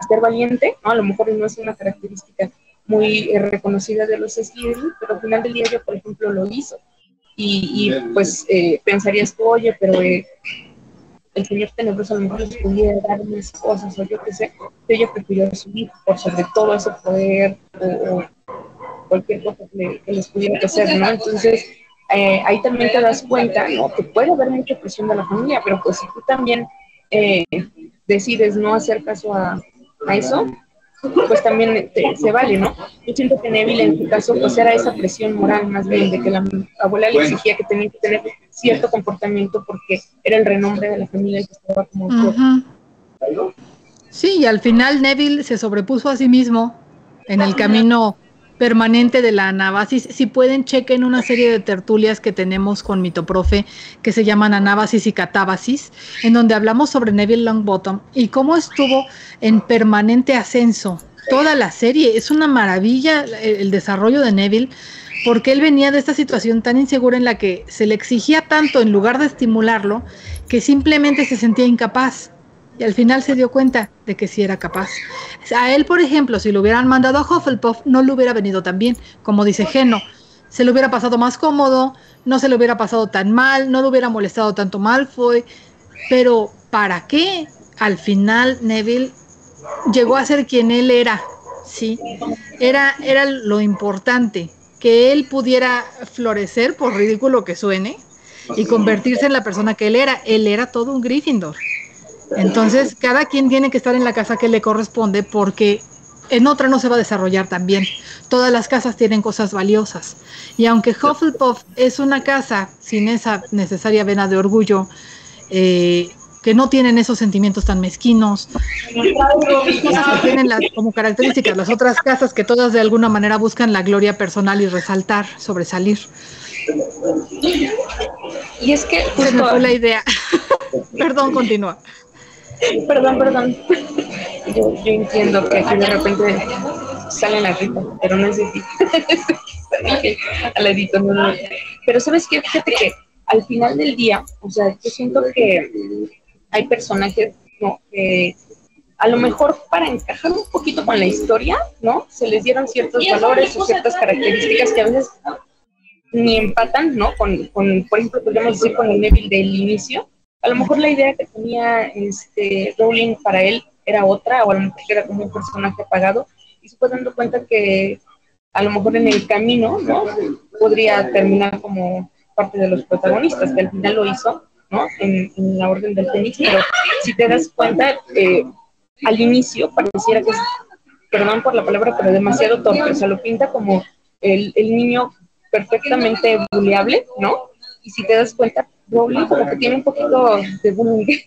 ser valiente, ¿no? A lo mejor no es una característica muy reconocida de los Slytherin, pero al final del día yo, por ejemplo, lo hizo. Y pues pensarías tú, oye, pero el señor tenebroso a lo mejor les pudiera dar unas cosas, o yo qué sé, pero ella prefirió subir por sobre todo ese poder o cualquier cosa que les pudiera hacer, ¿no? Entonces, ahí también te das cuenta, ¿no? Que puede haber mucha presión de la familia, pero pues si tú también decides no hacer caso a eso, pues también se vale, ¿no? Yo siento que Neville en su caso pues era esa presión moral más bien, de que la abuela le exigía que tenía que tener cierto comportamiento porque era el renombre de la familia y que estaba como... Sí, y al final Neville se sobrepuso a sí mismo en el camino permanente de la Anábasis. Si pueden, chequen una serie de tertulias que tenemos con Mitoprofe que se llaman Anábasis y Catábasis, en donde hablamos sobre Neville Longbottom y cómo estuvo en permanente ascenso. Toda la serie es una maravilla el desarrollo de Neville, porque él venía de esta situación tan insegura en la que se le exigía tanto en lugar de estimularlo, que simplemente se sentía incapaz. Y al final se dio cuenta de que sí era capaz. A él, por ejemplo, si lo hubieran mandado a Hufflepuff, no le hubiera venido tan bien. Como dice Geno, se le hubiera pasado más cómodo, no se le hubiera pasado tan mal, no le hubiera molestado tanto Malfoy. Pero, ¿para qué? Al final, Neville llegó a ser quien él era. Sí, era lo importante, que él pudiera florecer, por ridículo que suene, y convertirse en la persona que él era. Él era todo un Gryffindor. Entonces, cada quien tiene que estar en la casa que le corresponde, porque en otra no se va a desarrollar tan bien. Todas las casas tienen cosas valiosas. Y aunque Hufflepuff es una casa sin esa necesaria vena de orgullo, que no tienen esos sentimientos tan mezquinos, cosas que tienen como características las otras casas, que todas de alguna manera buscan la gloria personal y resaltar, sobresalir. Y es que se me fue la idea. Perdón, continúa. Perdón. Yo entiendo que aquí de repente salen las risas, pero no es de ti. Al edito, no. Pero ¿sabes qué? Fíjate que al final del día, o sea, yo siento que hay personajes, ¿no? Que a lo mejor para encajar un poquito con la historia, ¿no? Se les dieron ciertos valores o ciertas características que a veces ni empatan, ¿no? Con por ejemplo, podríamos decir con el Neville del inicio. A lo mejor la idea que tenía Rowling para él era otra, o a lo mejor era como un personaje apagado, y se fue dando cuenta que a lo mejor en el camino, ¿no? Podría terminar como parte de los protagonistas, que al final lo hizo, ¿no? En la Orden del Fénix, pero si te das cuenta, al inicio pareciera que es, perdón por la palabra, pero demasiado torpe, o sea, lo pinta como el niño perfectamente buleable, ¿no? Y si te das cuenta, Rowling como que tiene un poquito de bullying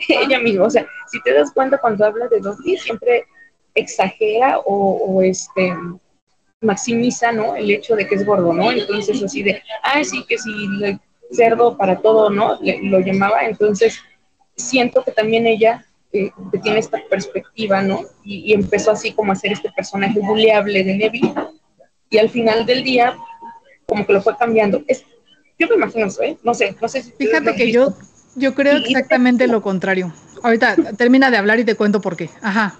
ella misma, o sea, si te das cuenta cuando habla de Dudley, siempre exagera o maximiza, ¿no? El hecho de que es gordo, ¿no? Entonces así de, sí, que si el cerdo para todo, ¿no? Lo llamaba, entonces siento que también ella que tiene esta perspectiva, ¿no? Y empezó así como a ser este personaje buleable de Neville, y al final del día como que lo fue cambiando. Yo me imagino eso, no sé si... Fíjate que yo creo exactamente lo contrario. Ahorita termina de hablar y te cuento por qué. Ajá.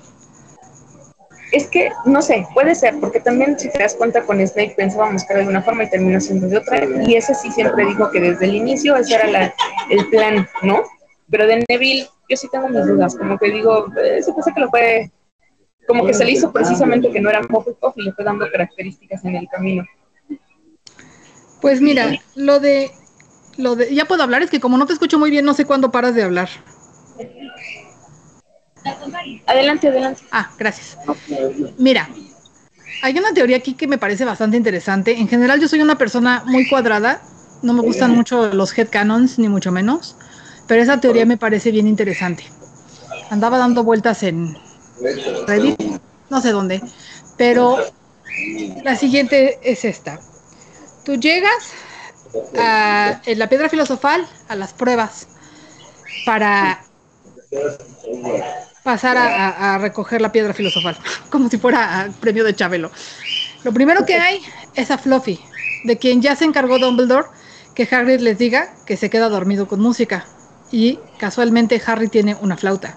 Es que, no sé, puede ser, porque también si te das cuenta con Snape pensábamos que era de una forma y terminó siendo de otra, y ese sí siempre dijo que desde el inicio ese era el plan, ¿no? pero de Neville yo sí tengo mis dudas, como que digo, se pasa que lo fue, como que se le hizo precisamente que no era Hufflepuff y le fue dando características en el camino. Pues mira, lo de, ya puedo hablar, es que como no te escucho muy bien, no sé cuándo paras de hablar. Adelante. Ah, gracias. Mira, hay una teoría aquí que me parece bastante interesante. En general yo soy una persona muy cuadrada, no me gustan mucho los headcanons, ni mucho menos, pero esa teoría me parece bien interesante. Andaba dando vueltas en Reddit, no sé dónde, pero la siguiente es esta. Tú llegas en la piedra filosofal a las pruebas para pasar a recoger la piedra filosofal, como si fuera premio de Chabelo. Lo primero que hay es a Fluffy, de quien ya se encargó Dumbledore que Hagrid les diga que se queda dormido con música, y casualmente Harry tiene una flauta.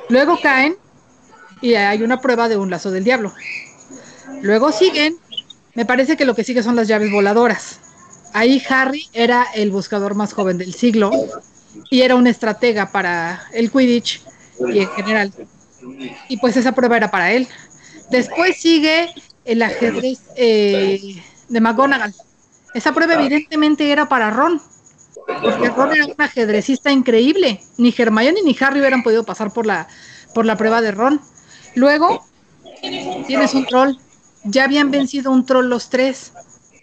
Luego caen y hay una prueba de un lazo del diablo. Luego siguen, me parece que lo que sigue son las llaves voladoras. Ahí Harry era el buscador más joven del siglo y era un estratega para el Quidditch y en general. Y pues esa prueba era para él. Después sigue el ajedrez de McGonagall. Esa prueba evidentemente era para Ron, porque Ron era un ajedrecista increíble. Ni Hermione ni Harry hubieran podido pasar por la prueba de Ron. Luego tienes un troll. Ya habían vencido un troll los tres.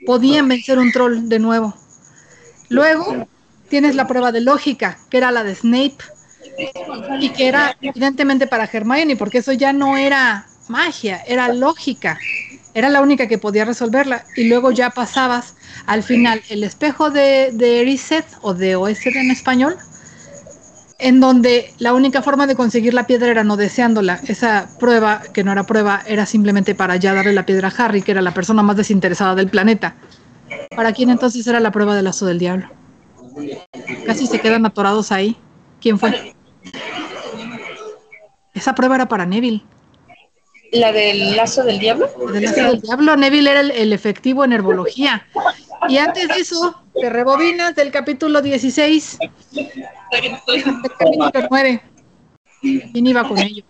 Podían vencer un troll de nuevo. Luego tienes la prueba de lógica, que era la de Snape, y que era evidentemente para Hermione, porque eso ya no era magia, era lógica. Era la única que podía resolverla. Y luego ya pasabas al final el espejo de Erised, o de Oesed en español, en donde la única forma de conseguir la piedra era no deseándola. Esa prueba, que no era prueba, era simplemente para ya darle la piedra a Harry, que era la persona más desinteresada del planeta. ¿Para quién entonces era la prueba del lazo del diablo? Casi se quedan atorados ahí. ¿Quién fue? Esa prueba era para Neville. ¿La del lazo del diablo? Del lazo del diablo. Neville era el efectivo en herbología. Y antes de eso, te rebobinas del capítulo 16, del capítulo 9. ¿Quién iba con ellos?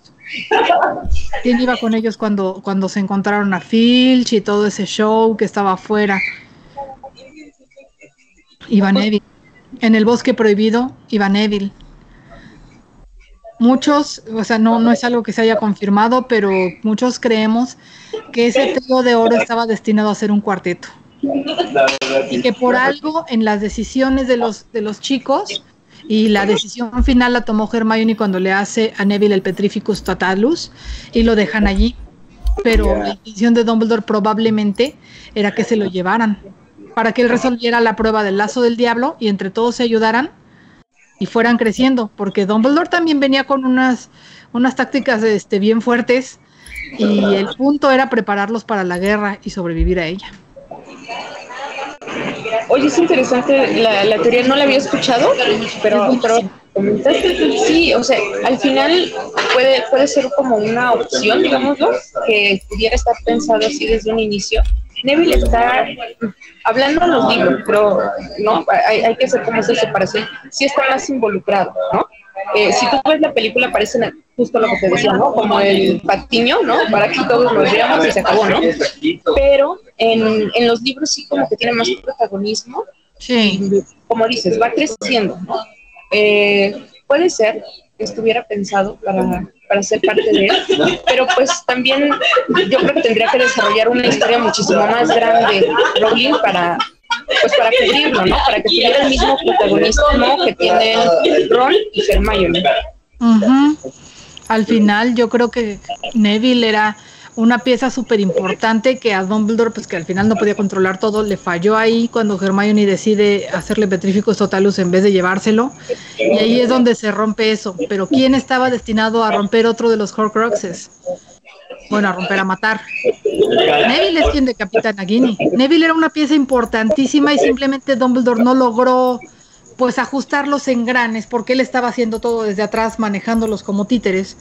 ¿Quién iba con ellos cuando se encontraron a Filch y todo ese show que estaba afuera? Iba Neville. En el bosque prohibido iba Neville. Muchos, o sea, no es algo que se haya confirmado, pero muchos creemos que ese trío de oro estaba destinado a ser un cuarteto. Y que por algo en las decisiones de los chicos, y la decisión final la tomó Hermione cuando le hace a Neville el Petrificus Totalus y lo dejan allí, pero la intención de Dumbledore probablemente era que se lo llevaran para que él resolviera la prueba del lazo del diablo y entre todos se ayudaran y fueran creciendo, porque Dumbledore también venía con unas tácticas bien fuertes, y el punto era prepararlos para la guerra y sobrevivir a ella. Oye, es interesante la teoría, no la había escuchado, pero comentaste, sí, o sea, al final puede ser como una opción, digámoslo, que pudiera estar pensado así desde un inicio. Neville está hablando en los libros, pero no, hay que hacer como esa separación, sí está más involucrado, ¿no? Si tú ves la película parece justo lo que te decía, ¿no? Como el patiño, ¿no? Para que todos lo veamos y se acabó, ¿no? Pero en los libros sí como que tiene más protagonismo. Sí. Y, como dices, va creciendo, ¿no? Puede ser que estuviera pensado para ser parte de él, pero pues también yo creo que tendría que desarrollar una historia muchísimo más grande, Rowling, para cubrirlo, ¿no? Para que tuviera el mismo protagonismo que tienen Ron y Hermione. Al final yo creo que Neville era una pieza súper importante que a Dumbledore, pues que al final no podía controlar todo, le falló ahí cuando Hermione decide hacerle Petrificus Totalus en vez de llevárselo, y ahí es donde se rompe eso. Pero ¿quién estaba destinado a romper otro de los Horcruxes? Bueno, a romper, a matar. Neville es quien decapita a Nagini. Neville era una pieza importantísima y simplemente Dumbledore no logró pues ajustar los engranes, porque él estaba haciendo todo desde atrás, manejándolos como títeres.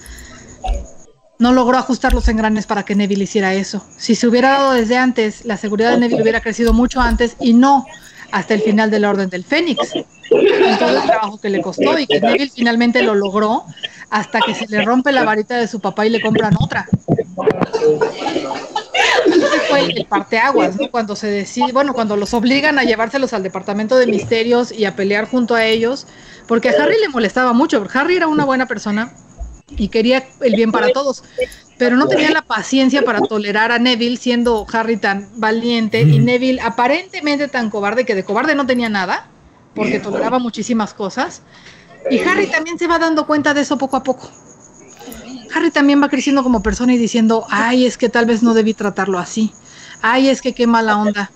No logró ajustar los engranes para que Neville hiciera eso. Si se hubiera dado desde antes, la seguridad de Neville hubiera crecido mucho antes y no hasta el final de la Orden del Fénix, con todo el trabajo que le costó, y que Neville finalmente lo logró hasta que se le rompe la varita de su papá y le compran otra. Ese fue el parteaguas, ¿no? Cuando se decide, bueno, cuando los obligan a llevárselos al departamento de misterios y a pelear junto a ellos, porque a Harry le molestaba mucho, porque Harry era una buena persona y quería el bien para todos, pero no tenía la paciencia para tolerar a Neville, siendo Harry tan valiente y Neville aparentemente tan cobarde, que de cobarde no tenía nada, porque toleraba muchísimas cosas, y Harry también se va dando cuenta de eso poco a poco. Harry también va creciendo como persona y diciendo, ay, es que tal vez no debí tratarlo así, ay, es que qué mala onda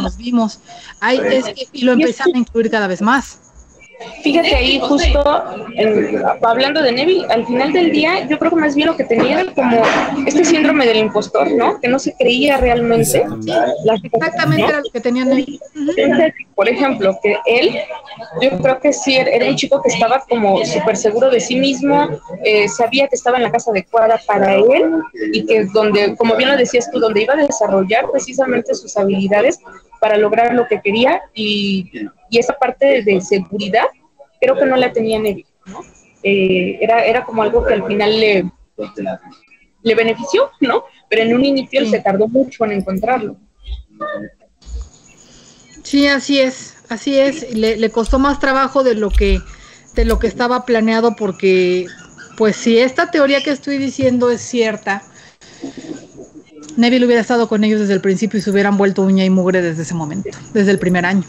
nos vimos, ay, es que, y lo empezaron a incluir cada vez más. Fíjate ahí justo, hablando de Neville, al final del día yo creo que más bien lo que tenía era como este síndrome del impostor, ¿no? Que no se creía realmente. Exactamente, ¿no? Era lo que tenía Neville. Entonces, por ejemplo, que él, yo creo que sí, era un chico que estaba como súper seguro de sí mismo, sabía que estaba en la casa adecuada para él y que donde, como bien lo decías tú, donde iba a desarrollar precisamente sus habilidades para lograr lo que quería, y esa parte de seguridad creo que no la tenía Neville, ¿no? Era como algo que al final le benefició, ¿no? Pero en un inicio se tardó mucho en encontrarlo. Sí, así es. Le costó más trabajo de lo que estaba planeado, porque, pues, si esta teoría que estoy diciendo es cierta, Neville hubiera estado con ellos desde el principio y se hubieran vuelto uña y mugre desde ese momento, desde el primer año.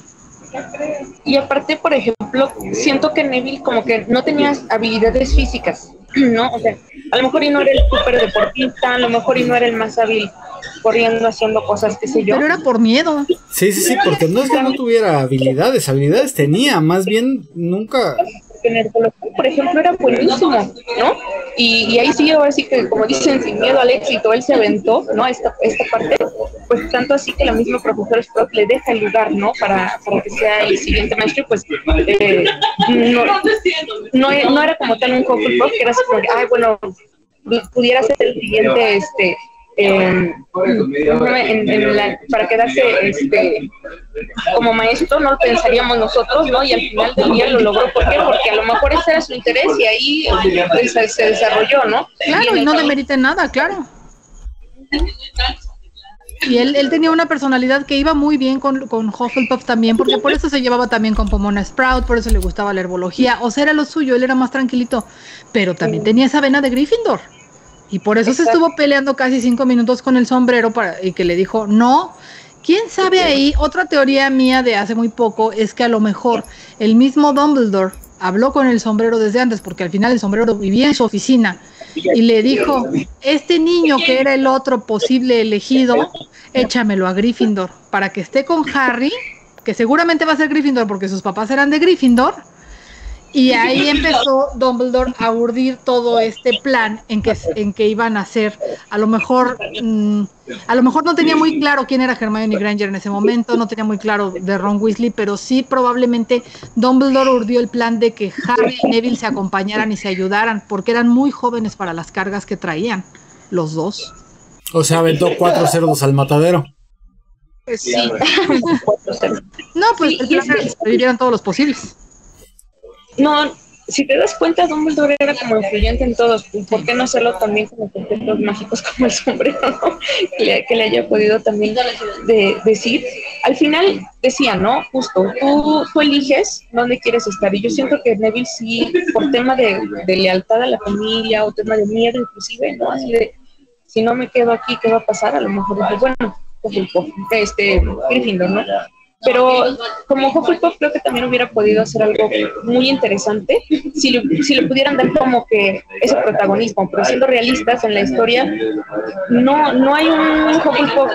Y aparte, por ejemplo, siento que Neville como que no tenía habilidades físicas, ¿no? O sea, a lo mejor y no era el súper deportista, a lo mejor y no era el más hábil corriendo, haciendo cosas, qué sé yo. Pero era por miedo. Sí, porque no es que no tuviera habilidades tenía, más bien nunca... Por ejemplo, era buenísimo, ¿no? Y ahí sí, ahora sí que, como dicen, sin miedo al éxito, él se aventó, ¿no? Esta parte, pues tanto así que la misma profesora Sprout le deja el lugar, ¿no? Para que sea el siguiente maestro, pues no era como tal un Hufflepuff, que era así como, ay, bueno, pudiera ser el siguiente, para quedarse como maestro, no lo pensaríamos nosotros, ¿no? Y al final del día lo logró. ¿Por qué? Porque a lo mejor ese era su interés y ahí se desarrolló, ¿no? Claro, y no demerita nada, claro. Y él tenía una personalidad que iba muy bien con Hufflepuff también, porque por eso se llevaba también con Pomona Sprout, por eso le gustaba la herbología, o sea, era lo suyo, él era más tranquilito, pero también tenía esa vena de Gryffindor. Y por eso se estuvo peleando casi 5 minutos con el sombrero y que le dijo, no, ¿quién sabe ahí? Otra teoría mía de hace muy poco es que a lo mejor el mismo Dumbledore habló con el sombrero desde antes, porque al final el sombrero vivía en su oficina, y le dijo, este niño que era el otro posible elegido, échamelo a Gryffindor, para que esté con Harry, que seguramente va a ser Gryffindor porque sus papás eran de Gryffindor. Y ahí empezó Dumbledore a urdir todo este plan en que iban a hacer. A lo mejor no tenía muy claro quién era Hermione Granger en ese momento, no tenía muy claro de Ron Weasley, pero sí probablemente Dumbledore urdió el plan de que Harry y Neville se acompañaran y se ayudaran, porque eran muy jóvenes para las cargas que traían los dos. O sea, aventó 4 cerdos al matadero. Sí. No, pues el plan era que sobrevivieran todos los posibles. No, si te das cuenta, Dumbledore era como influyente en todos. ¿Por qué no hacerlo también con los objetos mágicos como el sombrero, ¿no? que le haya podido también decir? Al final decía, ¿no? Justo, tú eliges dónde quieres estar. Y yo siento que Neville sí, por tema de lealtad a la familia o tema de miedo inclusive, ¿no? Así de, si no me quedo aquí, ¿qué va a pasar? A lo mejor dice, bueno, Gryffindor, ¿no? Pero como Hufflepuff creo que también hubiera podido hacer algo muy interesante si le pudieran dar como que ese protagonismo, pero siendo realistas en la historia, no hay un Hufflepuff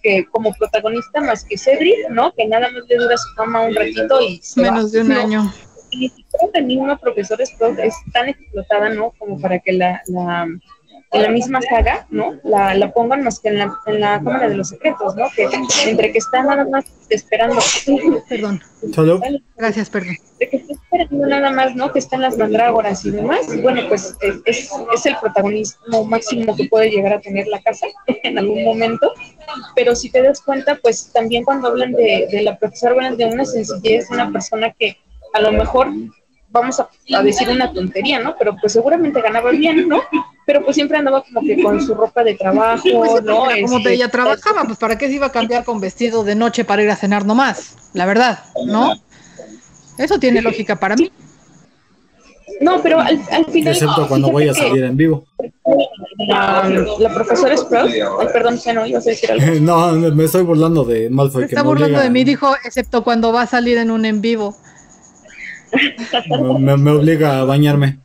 que como protagonista más que Cedric, ¿no? Que nada más le dura su fama un ratito y menos de un año. Y ni siquiera la misma profesora Sprout es tan explotada, ¿no? Como para que en la misma saga, ¿no? La pongan más que en la Cámara de los Secretos, ¿no? Que entre que está nada más esperando. Perdón. ¿Solo? Gracias, perdón. De que está no nada más, ¿no? Que están las mandrágoras y demás. Bueno, pues es el protagonismo máximo que puede llegar a tener la casa en algún momento. Pero si te das cuenta, pues también cuando hablan de la profesora, hablan de una sencillez, de una persona que a lo mejor, vamos a decir una tontería, ¿no? Pero pues seguramente ganaba bien, ¿no? Pero pues siempre andaba como que con su ropa de trabajo, pues, ¿no? Como ella trabajaba, pues ¿para qué se iba a cambiar con vestido de noche para ir a cenar nomás? La verdad, ¿no? Eso tiene lógica para mí. No, pero al final... Excepto cuando voy a salir en vivo. La profesora Sprout... Ay, perdón, no, ibas a decir algo. No, me estoy burlando de Malfoy. Se está burlando de mí, dijo, excepto cuando va a salir en un en vivo. Me obliga a bañarme.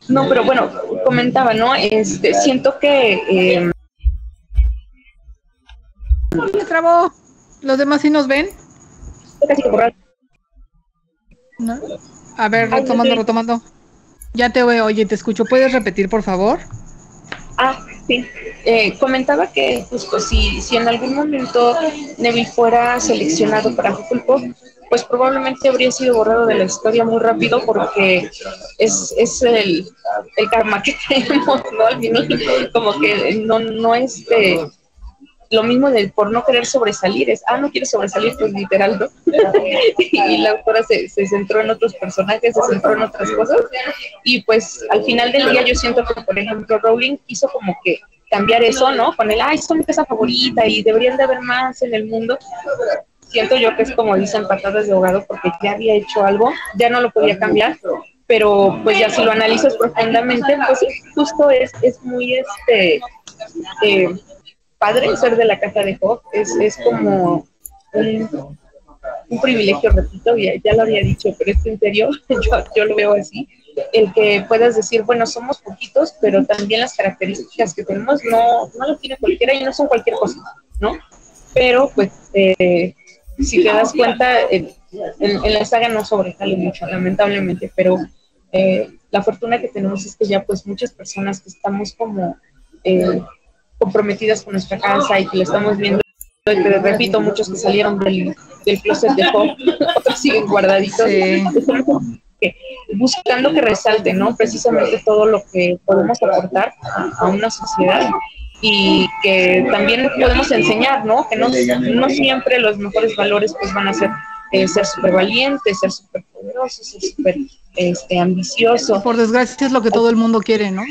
No, pero bueno, comentaba, ¿no? Siento que... Me trabó. ¿Los demás sí nos ven? ¿No? A ver, retomando. Ya te veo, oye, te escucho. ¿Puedes repetir, por favor? Sí. Comentaba que justo si en algún momento Neville fuera seleccionado para Hufflepuff, pues probablemente habría sido borrado de la historia muy rápido porque es el karma que tenemos, ¿no? Al final, como que no es lo mismo por no querer sobresalir, no quiere sobresalir, pues literal, ¿no? Y la autora se centró en otros personajes, se centró en otras cosas, y pues al final del día yo siento que, por ejemplo, Rowling hizo como que cambiar eso, ¿no? Con es mi casa favorita y deberían de haber más en el mundo. Siento yo que es como dicen patadas de ahogado porque ya había hecho algo, ya no lo podía cambiar, pero pues ya si lo analizas profundamente, pues sí, justo es muy padre ser de la casa de Huff, es como un privilegio, repito, ya lo había dicho, pero es en serio, yo lo veo así, el que puedas decir, bueno, somos poquitos, pero también las características que tenemos no lo tiene cualquiera y no son cualquier cosa, ¿no? Pero pues si te das cuenta, en la saga no sobresale mucho, lamentablemente, pero la fortuna que tenemos es que ya pues muchas personas que estamos como comprometidas con nuestra casa y que lo estamos viendo, te repito, muchos que salieron del closet de Huff, otros siguen guardaditos, buscando que resalte, ¿no? Precisamente todo lo que podemos aportar a una sociedad y que también podemos enseñar, ¿no? Que no siempre los mejores valores pues van a ser súper valientes, ser súper poderosos, ser súper ambicioso. Por desgracia es lo que todo el mundo quiere, ¿no?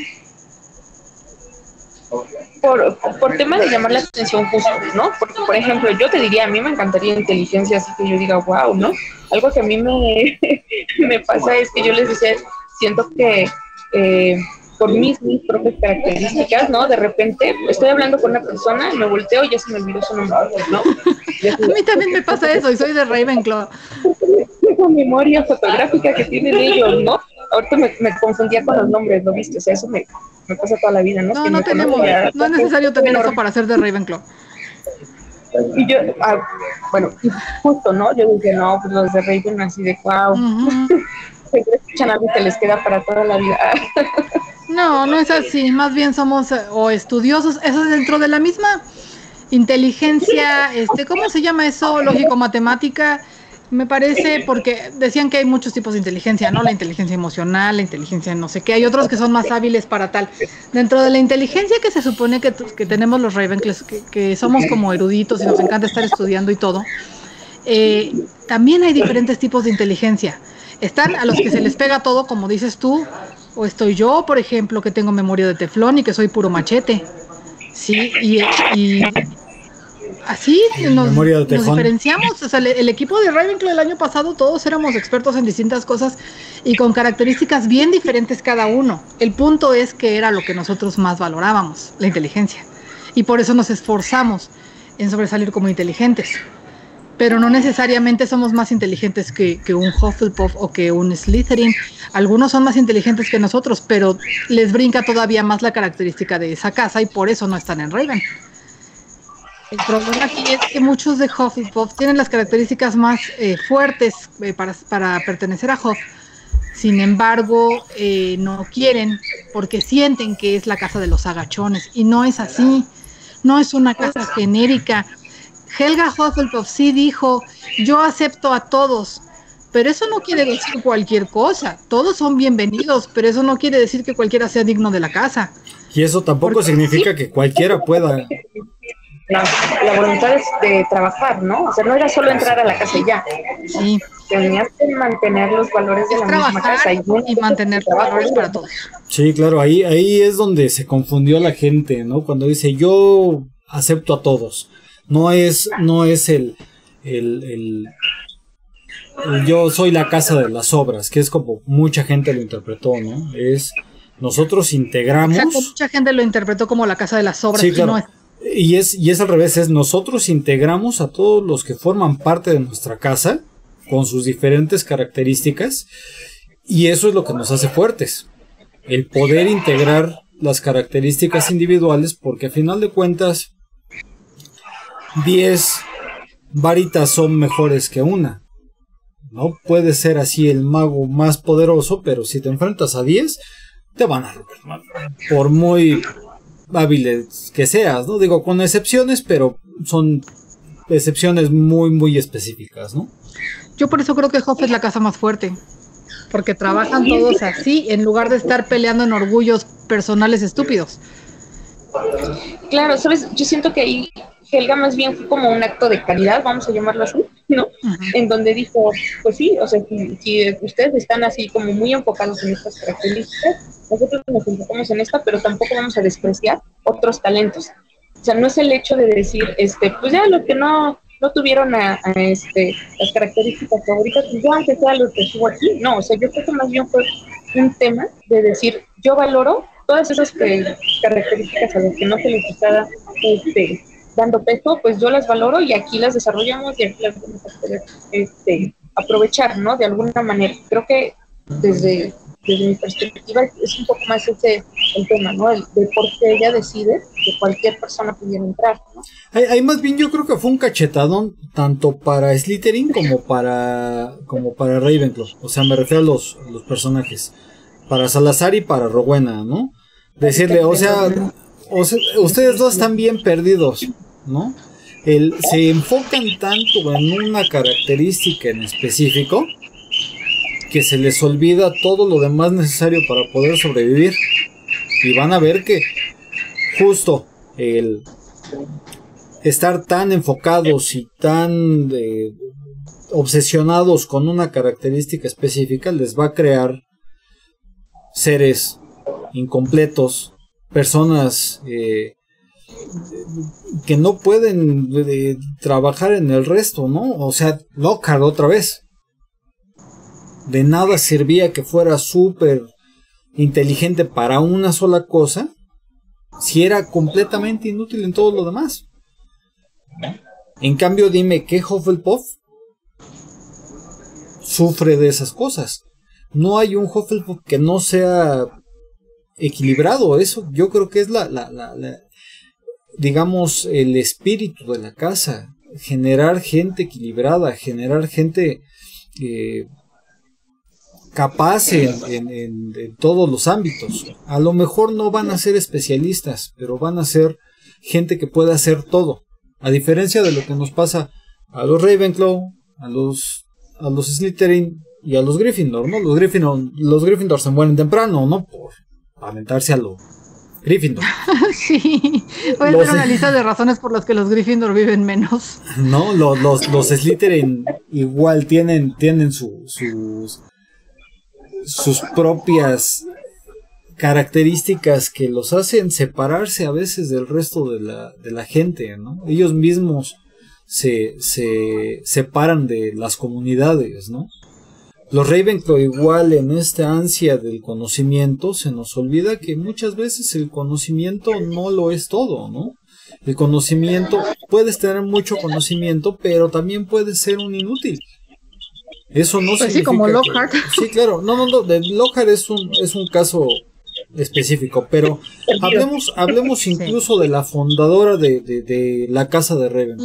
Por tema de llamar la atención justo, ¿no? Porque, por ejemplo, yo te diría, a mí me encantaría inteligencia, así que yo diga, wow, ¿no? Algo que a mí me pasa es que yo les decía, siento que por mis propias características, ¿no? De repente estoy hablando con una persona, me volteo y ya se me olvidó su nombre, ¿no? A mí también me pasa eso y soy de Ravenclaw. Esa memoria fotográfica que tienen ellos, ¿no? Ahorita me confundía con los nombres, ¿no viste? O sea, eso me pasa toda la vida, ¿no? No tenemos, no es necesario tener eso para ser de Ravenclaw. Y yo, bueno, justo, ¿no? Yo dije, no, pues los de Raven así de wow. Escuchan algo que les queda para toda la vida. No es así, más bien somos o estudiosos, eso es dentro de la misma inteligencia, ¿cómo se llama eso? Lógico-matemática, me parece, porque decían que hay muchos tipos de inteligencia, ¿no? La inteligencia emocional, la inteligencia no sé qué, hay otros que son más hábiles para tal. Dentro de la inteligencia que se supone que tenemos los Ravenclaw, que somos como eruditos y nos encanta estar estudiando y todo, también hay diferentes tipos de inteligencia. Están a los que se les pega todo, como dices tú, o estoy yo, por ejemplo, que tengo memoria de teflón y que soy puro machete. Sí, y así nos diferenciamos. O sea, el equipo de Ravenclaw el año pasado, todos éramos expertos en distintas cosas y con características bien diferentes cada uno. El punto es que era lo que nosotros más valorábamos, la inteligencia. Y por eso nos esforzamos en sobresalir como inteligentes. Pero no necesariamente somos más inteligentes que un Hufflepuff o que un Slytherin. Algunos son más inteligentes que nosotros, pero les brinca todavía más la característica de esa casa y por eso no están en Raven. El problema aquí es que muchos de Hufflepuff tienen las características más fuertes para pertenecer a Huff. Sin embargo, no quieren porque sienten que es la casa de los agachones. Y no es así. No es una casa genérica. Helga Hufflepuff sí dijo, yo acepto a todos, pero eso no quiere decir cualquier cosa. Todos son bienvenidos, pero eso no quiere decir que cualquiera sea digno de la casa. Y eso tampoco significa que cualquiera pueda. La voluntad es de trabajar, ¿no? O sea, no era solo entrar a la casa y ya. Sí. Tenías que mantener los valores de la misma casa. Y mantener los valores para todos. Sí, claro, ahí es donde se confundió la gente, ¿no? Cuando dice, yo acepto a todos. No es el yo soy la casa de las obras, que es como mucha gente lo interpretó, ¿no? Es nosotros integramos. Exacto, mucha gente lo interpretó como la casa de las obras. Sí, claro. No es. Y es al revés, es nosotros integramos a todos los que forman parte de nuestra casa con sus diferentes características y eso es lo que nos hace fuertes, el poder integrar las características individuales, porque a final de cuentas 10 varitas son mejores que una. No puede ser así el mago más poderoso, pero si te enfrentas a 10 te van a romper, por muy hábiles que seas, ¿no? Digo, con excepciones, pero son excepciones muy, muy específicas, ¿no? Yo por eso creo que Huff es la casa más fuerte, porque trabajan todos así, en lugar de estar peleando en orgullos personales estúpidos. Claro, ¿sabes? Yo siento que ahí Helga más bien fue como un acto de caridad, vamos a llamarlo así, ¿no? En donde dijo, pues sí, o sea, si ustedes están así como muy enfocados en estas características, nosotros nos enfocamos en esta, pero tampoco vamos a despreciar otros talentos. O sea, no es el hecho de decir, pues ya los que no tuvieron las características favoritas, pues ya aunque sea lo que estuvo aquí. No, o sea, yo creo que más bien fue un tema de decir, yo valoro todas esas características a las que no se les está dando peso, pues yo las valoro y aquí las desarrollamos y aquí las vamos a poder aprovechar, ¿no? De alguna manera. Creo que desde mi perspectiva es un poco más ese el tema, ¿no? De por qué ella decide que cualquier persona pudiera entrar, ¿no? Ahí más bien yo creo que fue un cachetadón tanto para Slytherin como para Ravenclaw. O sea, me refiero a los personajes. Para Salazar y para Rowena, ¿no? Decirle, o sea, ustedes dos están bien perdidos, ¿no? Se enfocan tanto en una característica en específico que se les olvida todo lo demás necesario para poder sobrevivir. Y van a ver que justo el estar tan enfocados y tan obsesionados con una característica específica les va a crear seres incompletos, personas que no pueden trabajar en el resto, ¿no? O sea, Lockhart otra vez. De nada servía que fuera súper inteligente para una sola cosa si era completamente inútil en todo lo demás. En cambio, dime, ¿qué Hufflepuff sufre de esas cosas? No hay un Hufflepuff que no sea equilibrado. Eso yo creo que es digamos, el espíritu de la casa. Generar gente equilibrada, generar gente capaz en todos los ámbitos. A lo mejor no van a ser especialistas, pero van a ser gente que puede hacer todo. A diferencia de lo que nos pasa a los Ravenclaw, a los Slytherin y a los Gryffindor, ¿no? Los Gryffindor se mueren temprano, ¿no? Por aventarse a lo Gryffindor. Sí, voy a hacer una lista de razones por las que los Gryffindor viven menos. No, los Slytherin igual tienen sus propias características que los hacen separarse a veces del resto de la gente, ¿no? Ellos mismos se separan de las comunidades, ¿no? Los Ravenclaw igual en esta ansia del conocimiento se nos olvida que muchas veces el conocimiento no lo es todo, ¿no? El conocimiento, puedes tener mucho conocimiento, pero también puedes ser un inútil. Eso no significa sí, como Lockhart. Sí, claro. No. De Lockhart es un caso específico, pero hablemos incluso de la fundadora de la casa de Ravenclaw.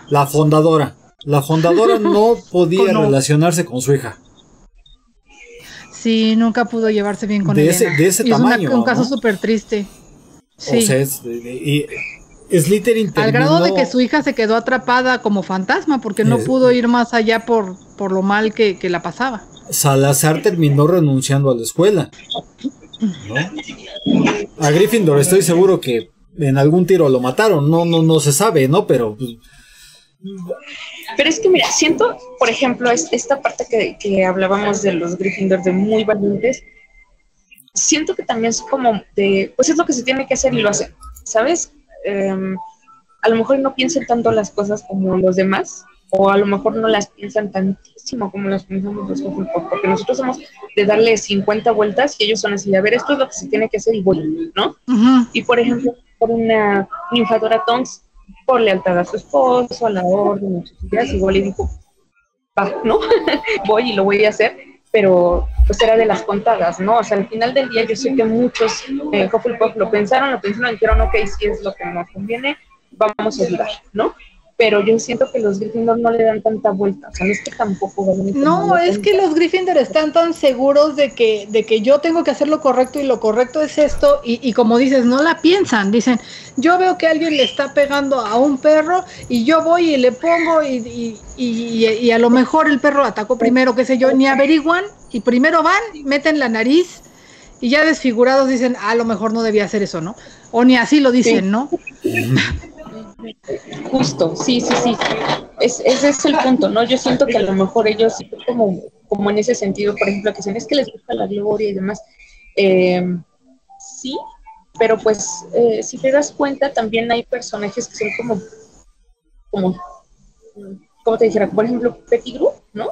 La fundadora no podía relacionarse con su hija. Sí, nunca pudo llevarse bien con ella. De ese tamaño. Es un caso súper triste. Sí. O sea, Slytherin terminó... Al grado de que su hija se quedó atrapada como fantasma porque no pudo ir más allá por lo mal que la pasaba. Salazar terminó renunciando a la escuela, ¿no? A Gryffindor estoy seguro que en algún tiro lo mataron, no se sabe, ¿no? Pero es que mira, siento, por ejemplo, esta parte que hablábamos de los Gryffindor de muy valientes, siento que también es como de, pues es lo que se tiene que hacer y lo hacen, ¿sabes? A lo mejor no piensan tanto las cosas como los demás, o a lo mejor no las piensan tantísimo como las pensamos los Hufflepuff, porque nosotros somos de darle 50 vueltas y ellos son así, a ver, esto es lo que se tiene que hacer y voy, ¿no? Uh-huh. Y por ejemplo, por una ninfadora Tonks, por lealtad a su esposo, a la orden, igual le dijo, va, ¿no? Voy y lo voy a hacer, pero pues era de las contadas, ¿no? O sea, al final del día yo sé que muchos Hufflepuff lo pensaron, dijeron, ok, si es lo que nos conviene, vamos a ayudar, ¿no? Pero yo siento que los Gryffindor no le dan tanta vuelta, o sea, no es que tampoco... No, es que los Gryffindor están tan seguros de que yo tengo que hacer lo correcto y lo correcto es esto, y como dices, no la piensan, dicen, yo veo que alguien le está pegando a un perro y yo voy y le pongo y a lo mejor el perro atacó primero, qué sé yo, ni averiguan y primero van, meten la nariz y ya desfigurados dicen, a lo mejor no debía hacer eso, ¿no? O ni así lo dicen, sí. ¿No? Justo, sí. Ese es el punto, ¿no? Yo siento que a lo mejor ellos, como en ese sentido, por ejemplo, que dicen, es que les gusta la gloria y demás. Sí, pero pues, si te das cuenta, también hay personajes que son como te dijera, por ejemplo, Pettigrew, ¿no?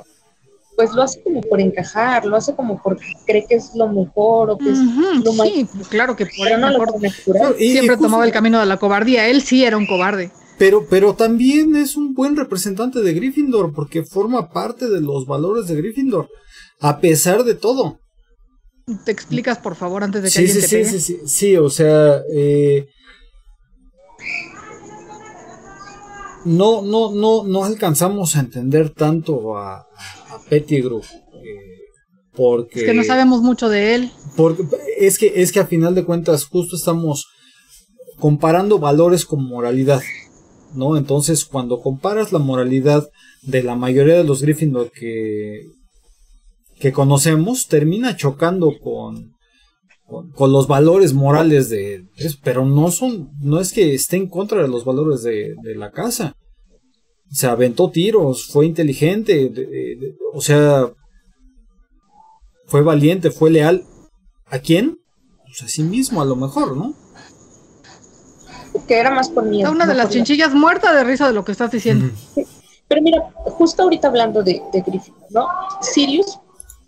Pues lo hace como por encajar, lo hace como porque cree que es lo mejor o que es lo más... Sí, claro que por no mejor siempre tomaba el camino de la cobardía, él sí era un cobarde. Pero también es un buen representante de Gryffindor porque forma parte de los valores de Gryffindor, a pesar de todo. ¿Te explicas, por favor, antes de que alguien te pegue? Sí, o sea... No alcanzamos a entender tanto a Pettigrew, porque... Es que no sabemos mucho de él. Porque es que a final de cuentas justo estamos comparando valores con moralidad, ¿no? Entonces cuando comparas la moralidad de la mayoría de los Gryffindor que conocemos, termina chocando con los valores morales pero no es que esté en contra de los valores de la casa. Se aventó tiros, fue inteligente, o sea, fue valiente, fue leal. ¿A quién? Pues a sí mismo, a lo mejor, ¿no? Que era más por miedo. Una de las chinchillas muerta de risa de lo que estás diciendo. Sí. Pero mira, justo ahorita hablando de Griffin, ¿no? Sirius,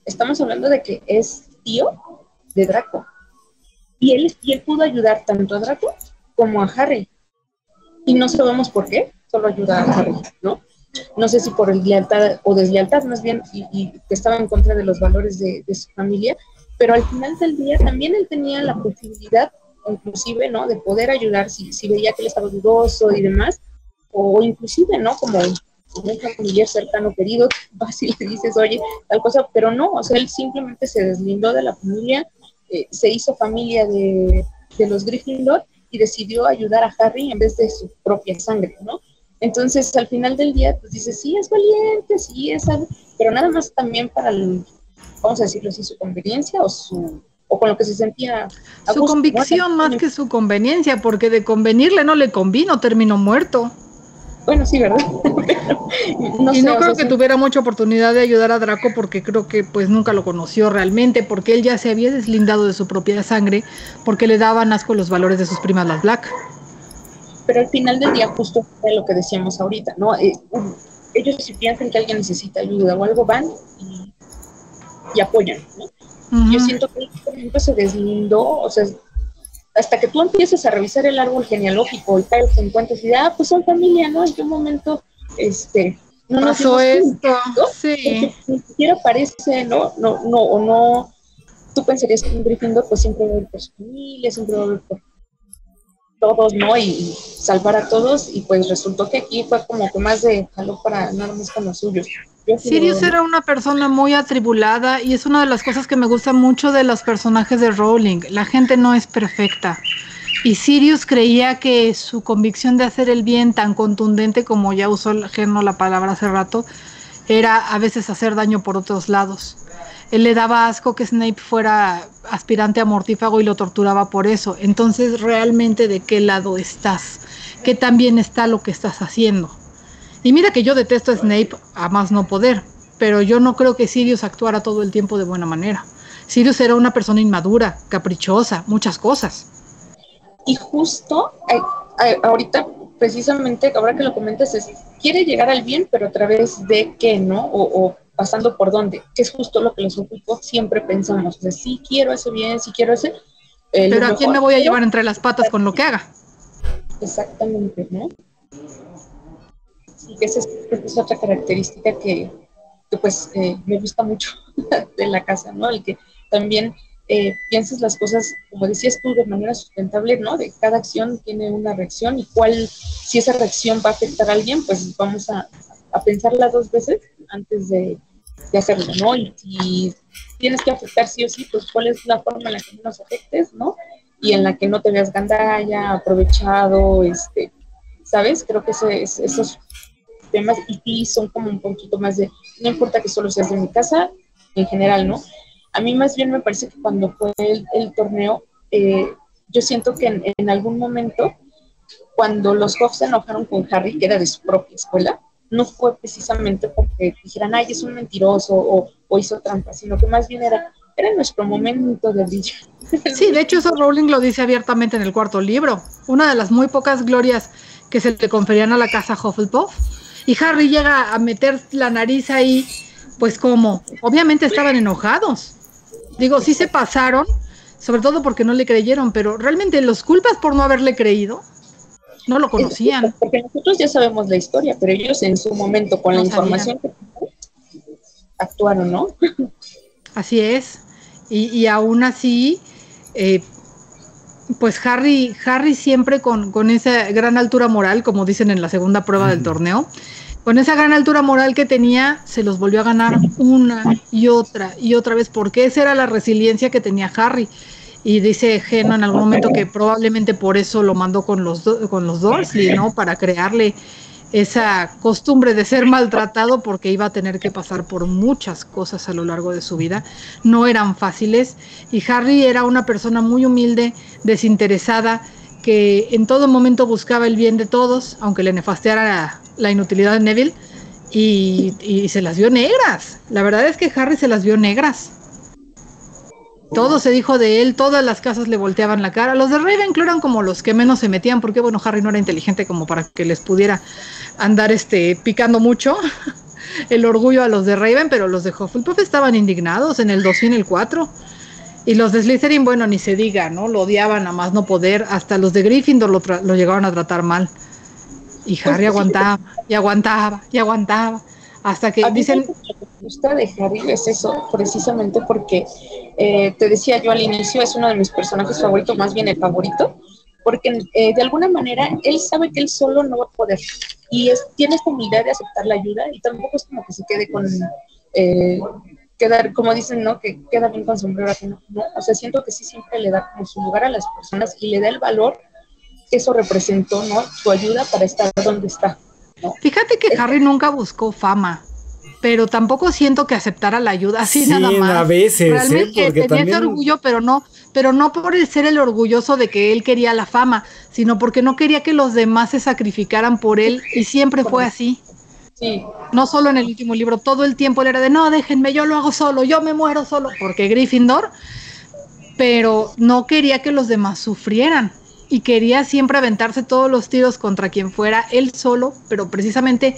estamos hablando de que es tío de Draco. Y él pudo ayudar tanto a Draco como a Harry. Y no sabemos por qué, solo ayuda a Harry, ¿no? No sé si por lealtad o deslealtad más bien, y que estaba en contra de los valores de su familia, pero al final del día también él tenía la posibilidad, inclusive, ¿no? De poder ayudar si veía que él estaba dudoso y demás, o inclusive, ¿no? Como un familiar cercano, querido, fácil le dices, oye, tal cosa, pero no, o sea, él simplemente se deslindó de la familia, se hizo familia de los Gryffindor y decidió ayudar a Harry en vez de su propia sangre, ¿no? Entonces, al final del día, pues dices, sí, es valiente, sí, es algo, pero nada más también para, vamos a decirlo así, su conveniencia o con lo que se sentía a su gusto, convicción, ¿no? Más que su conveniencia, porque de convenirle no le convino, terminó muerto. Bueno, sí, ¿verdad? No sé, creo que tuviera mucha oportunidad de ayudar a Draco porque creo que pues nunca lo conoció realmente, porque él ya se había deslindado de su propia sangre porque le daban asco los valores de sus primas las Black. Pero al final del día justo fue lo que decíamos ahorita, ¿no? Ellos si piensan que alguien necesita ayuda o algo van y apoyan, ¿no? Uh-huh. Yo siento que él, por ejemplo, se deslindó, o sea, hasta que tú empiezas a revisar el árbol genealógico y tal, te encuentras y pues son familia, ¿no? ¿En qué momento, no pasó esto? Sí. Ni siquiera parece, ¿no? No, tú pensarías que un Gryffindor pues siempre va a ver por su familia, siempre va a ver por todos, ¿no? Y salvar a todos, y pues resultó que aquí fue como que más de jaló para nada más con los suyos. Sirius era una persona muy atribulada y es una de las cosas que me gusta mucho de los personajes de Rowling. La gente no es perfecta Y Sirius creía que su convicción de hacer el bien, tan contundente como ya usó el Geno la palabra hace rato, era a veces hacer daño por otros lados. Él le daba asco que Snape fuera aspirante a mortífago y lo torturaba por eso. Entonces, ¿realmente de qué lado estás? ¿Qué tan bien está lo que estás haciendo? Y mira que yo detesto a Snape a más no poder, pero yo no creo que Sirius actuara todo el tiempo de buena manera. Sirius era una persona inmadura, caprichosa, muchas cosas. Y justo ahorita, precisamente, ahora que lo comentas, quiere llegar al bien, pero a través de qué, ¿no? O pasando por dónde, que es justo lo que los Hufflepuff siempre pensamos. O sea, sí quiero ese bien, sí quiero ese... pero ¿a quién me voy a llevar entre las patas con lo que haga? Exactamente, ¿no? Sí, esa es otra característica que pues me gusta mucho de la casa, ¿no? El que también pienses las cosas, como decías tú, de manera sustentable, ¿no? De cada acción tiene una reacción y si esa reacción va a afectar a alguien, pues vamos a pensarla 2 veces antes de hacerlo, ¿no? Y si tienes que afectar sí o sí, pues cuál es la forma en la que menos afectes, ¿no? Y en la que no te veas gandalla, aprovechado, ¿sabes? Creo que esos temas y son como un poquito más de, no importa que solo seas de mi casa, en general, ¿no? A mí más bien me parece que cuando fue el torneo, yo siento que en algún momento, cuando los Huff se enojaron con Harry, que era de su propia escuela, no fue precisamente porque dijeran, ay, es un mentiroso o hizo trampa, sino que más bien era nuestro momento de brillar. Sí, de hecho eso Rowling lo dice abiertamente en el 4º libro, una de las muy pocas glorias que se le conferían a la casa Hufflepuff, y Harry llega a meter la nariz ahí, pues como, obviamente estaban enojados. Digo, sí se pasaron, sobre todo porque no le creyeron, pero realmente los culpas por no haberle creído, no lo conocían. Porque nosotros ya sabemos la historia, pero ellos en su momento, con la información que actuaron, ¿no? Así es, y aún así, pues Harry siempre con esa gran altura moral, como dicen en la segunda prueba del torneo, con esa gran altura moral que tenía, se los volvió a ganar una y otra vez, porque esa era la resiliencia que tenía Harry. Y dice Geno en algún momento que probablemente por eso lo mandó con los Dursley, ¿no? Para crearle esa costumbre de ser maltratado, porque iba a tener que pasar por muchas cosas a lo largo de su vida. No eran fáciles. Y Harry era una persona muy humilde, desinteresada, que en todo momento buscaba el bien de todos, aunque le nefasteara la inutilidad de Neville, y se las vio negras. La verdad es que Harry se las vio negras. Todo se dijo de él, todas las casas le volteaban la cara. Los de Ravenclaw eran como los que menos se metían, porque bueno, Harry no era inteligente como para que les pudiera andar picando mucho el orgullo a los de Raven, pero los de Hufflepuff estaban indignados en el 2 y en el 4. Y los de Slytherin, bueno, ni se diga, ¿no? Lo odiaban a más no poder. Hasta los de Gryffindor lo llegaron a tratar mal. Y Harry aguantaba, y aguantaba, y aguantaba. Hasta que dicen... Lo que me gusta de Harry es eso, precisamente porque, te decía yo al inicio, es uno de mis personajes favoritos, más bien el favorito, porque de alguna manera él sabe que él solo no va a poder. Y tiene esta humildad de aceptar la ayuda, y tampoco es como que se quede con... quedar, como dicen, ¿no? Que queda bien con sombrero ajeno, ¿no? O sea, siento que sí siempre le da como su lugar a las personas y le da el valor que eso representó, ¿no? Su ayuda para estar donde está, ¿no? Fíjate que Harry nunca buscó fama, pero tampoco siento que aceptara la ayuda así sí, nada más. A veces, realmente porque tenía también... ese orgullo, pero no por el ser el orgulloso de que él quería la fama, sino porque no quería que los demás se sacrificaran por él, y siempre fue así. Sí. No solo en el último libro, todo el tiempo él era de, no, déjenme, yo lo hago solo, yo me muero solo, porque Gryffindor, pero no quería que los demás sufrieran, y quería siempre aventarse todos los tiros contra quien fuera, él solo, pero precisamente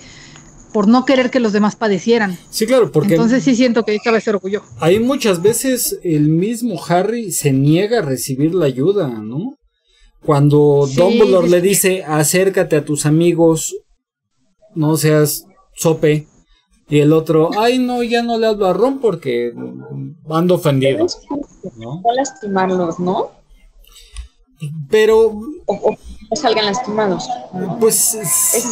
por no querer que los demás padecieran. Sí, claro, porque... Entonces sí siento que cabe ese orgullo. Hay muchas veces el mismo Harry se niega a recibir la ayuda, ¿no? Cuando sí, Dumbledore le dice, acércate a tus amigos, no seas sope, y el otro, ay no, ya no le hablo a Ron porque ando ofendido, ¿no? No lastimarlos, ¿no? Pero... O salgan lastimados. Pues... Es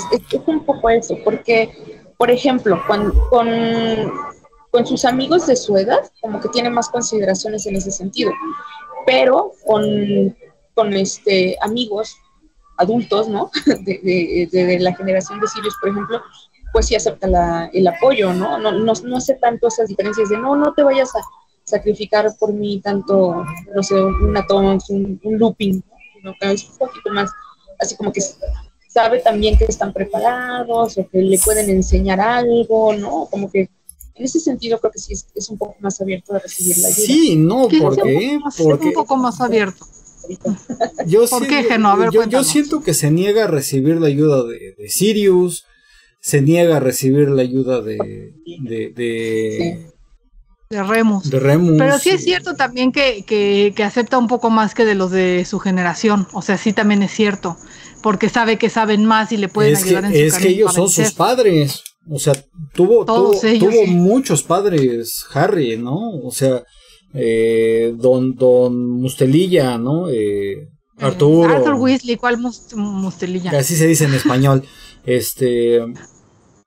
un poco eso, porque, por ejemplo, con sus amigos de su edad, como que tiene más consideraciones en ese sentido, pero con con amigos adultos, ¿no? de la generación de Sirius, por ejemplo, pues sí acepta el apoyo, ¿no? No hace tanto esas diferencias de no te vayas a sacrificar por mí tanto, no sé, un Atoms, un looping, ¿no? Es un poquito más, así como que sabe también que están preparados o que le pueden enseñar algo, ¿no? Como que en ese sentido creo que sí es un poco más abierto a recibir la ayuda. Sí, no, ¿por qué? Porque un poco más abierto. ¿Por qué, Geno? A ver, yo siento que se niega a recibir la ayuda de Sirius, se niega a recibir la ayuda de Remus. Pero sí es cierto también que acepta un poco más que de los de su generación. O sea, sí también es cierto. Porque sabe que saben más y le pueden ayudar en su camino. Es que ellos son sus padres. O sea, tuvo muchos padres Harry, ¿no? O sea, Don Mustelilla, ¿no? Arturo. Arthur Weasley, ¿cuál Mustelilla? Así se dice en español.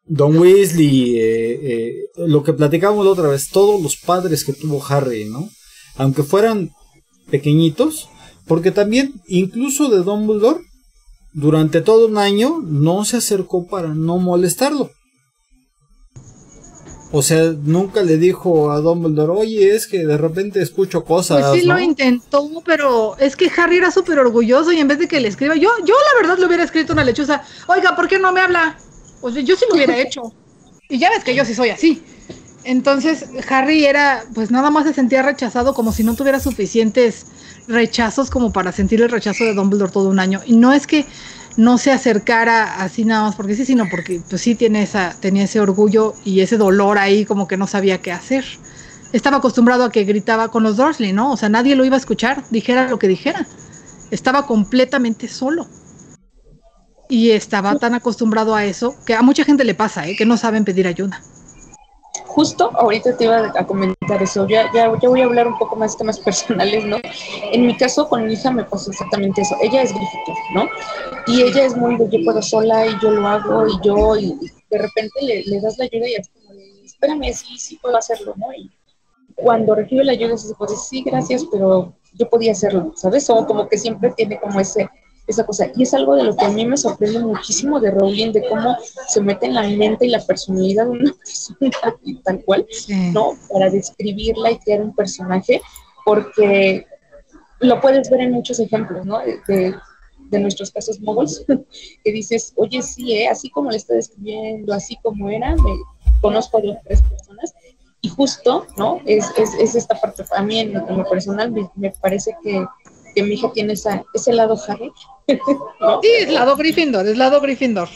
Don Weasley, lo que platicábamos la otra vez, todos los padres que tuvo Harry, ¿no? Aunque fueran pequeñitos, porque también, incluso de Dumbledore, durante todo un año no se acercó para no molestarlo. O sea, nunca le dijo a Dumbledore, oye, es que de repente escucho cosas, pues sí, ¿no? Lo intentó, pero es que Harry era súper orgulloso y en vez de que le escriba, yo la verdad le hubiera escrito una lechuza, oiga, ¿por qué no me habla? Pues yo sí lo hubiera hecho. Y ya ves que yo sí soy así. Entonces Harry pues nada más se sentía rechazado, como si no tuviera suficientes rechazos como para sentir el rechazo de Dumbledore todo un año. Y no es que no se acercara así nada más porque sí, sino porque pues sí tenía ese orgullo y ese dolor ahí, como que no sabía qué hacer. Estaba acostumbrado a que gritaba con los Dursley, ¿no? O sea, nadie lo iba a escuchar, dijera lo que dijera. Estaba completamente solo. Y estaba tan acostumbrado a eso que a mucha gente le pasa, que no saben pedir ayuda. Justo ahorita te iba a comentar eso. Ya voy a hablar un poco más de temas personales, ¿no? En mi caso, con mi hija me pasó exactamente eso. Ella es Gryffindor, ¿no? Y ella es muy de yo puedo sola y yo lo hago y de repente le das la ayuda y es como de, espérame, sí puedo hacerlo, ¿no? Y cuando recibe la ayuda se puede decir, sí, gracias, pero yo podía hacerlo, ¿sabes? O como que siempre tiene como esa cosa. Y es algo de lo que a mí me sorprende muchísimo de Rowling, de cómo se mete en la mente y la personalidad de una persona tal cual, ¿no? Para describirla y crear un personaje, porque lo puedes ver en muchos ejemplos, ¿no? De nuestros casos muggles, que dices, oye, sí, así como le está describiendo, así como era, conozco a 2 o 3 personas, y justo, ¿no? Es esta parte, a mí en lo personal me parece que mi hija tiene ese lado Harry, ¿no? Sí, es lado Gryffindor.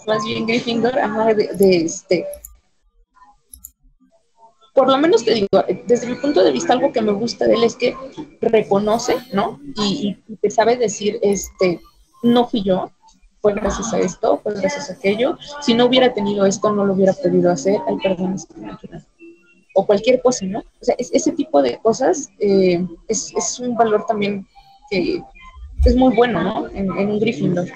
Más bien Gryffindor, por lo menos te digo, desde mi punto de vista, algo que me gusta de él es que reconoce, ¿no? Y te sabe decir, no fui yo, fue gracias a esto, fue gracias a aquello, si no hubiera tenido esto, no lo hubiera podido hacer, ay, perdón, o cualquier cosa, ¿no? O sea, ese tipo de cosas es un valor también que es muy bueno, ¿no? En un Gryffindor.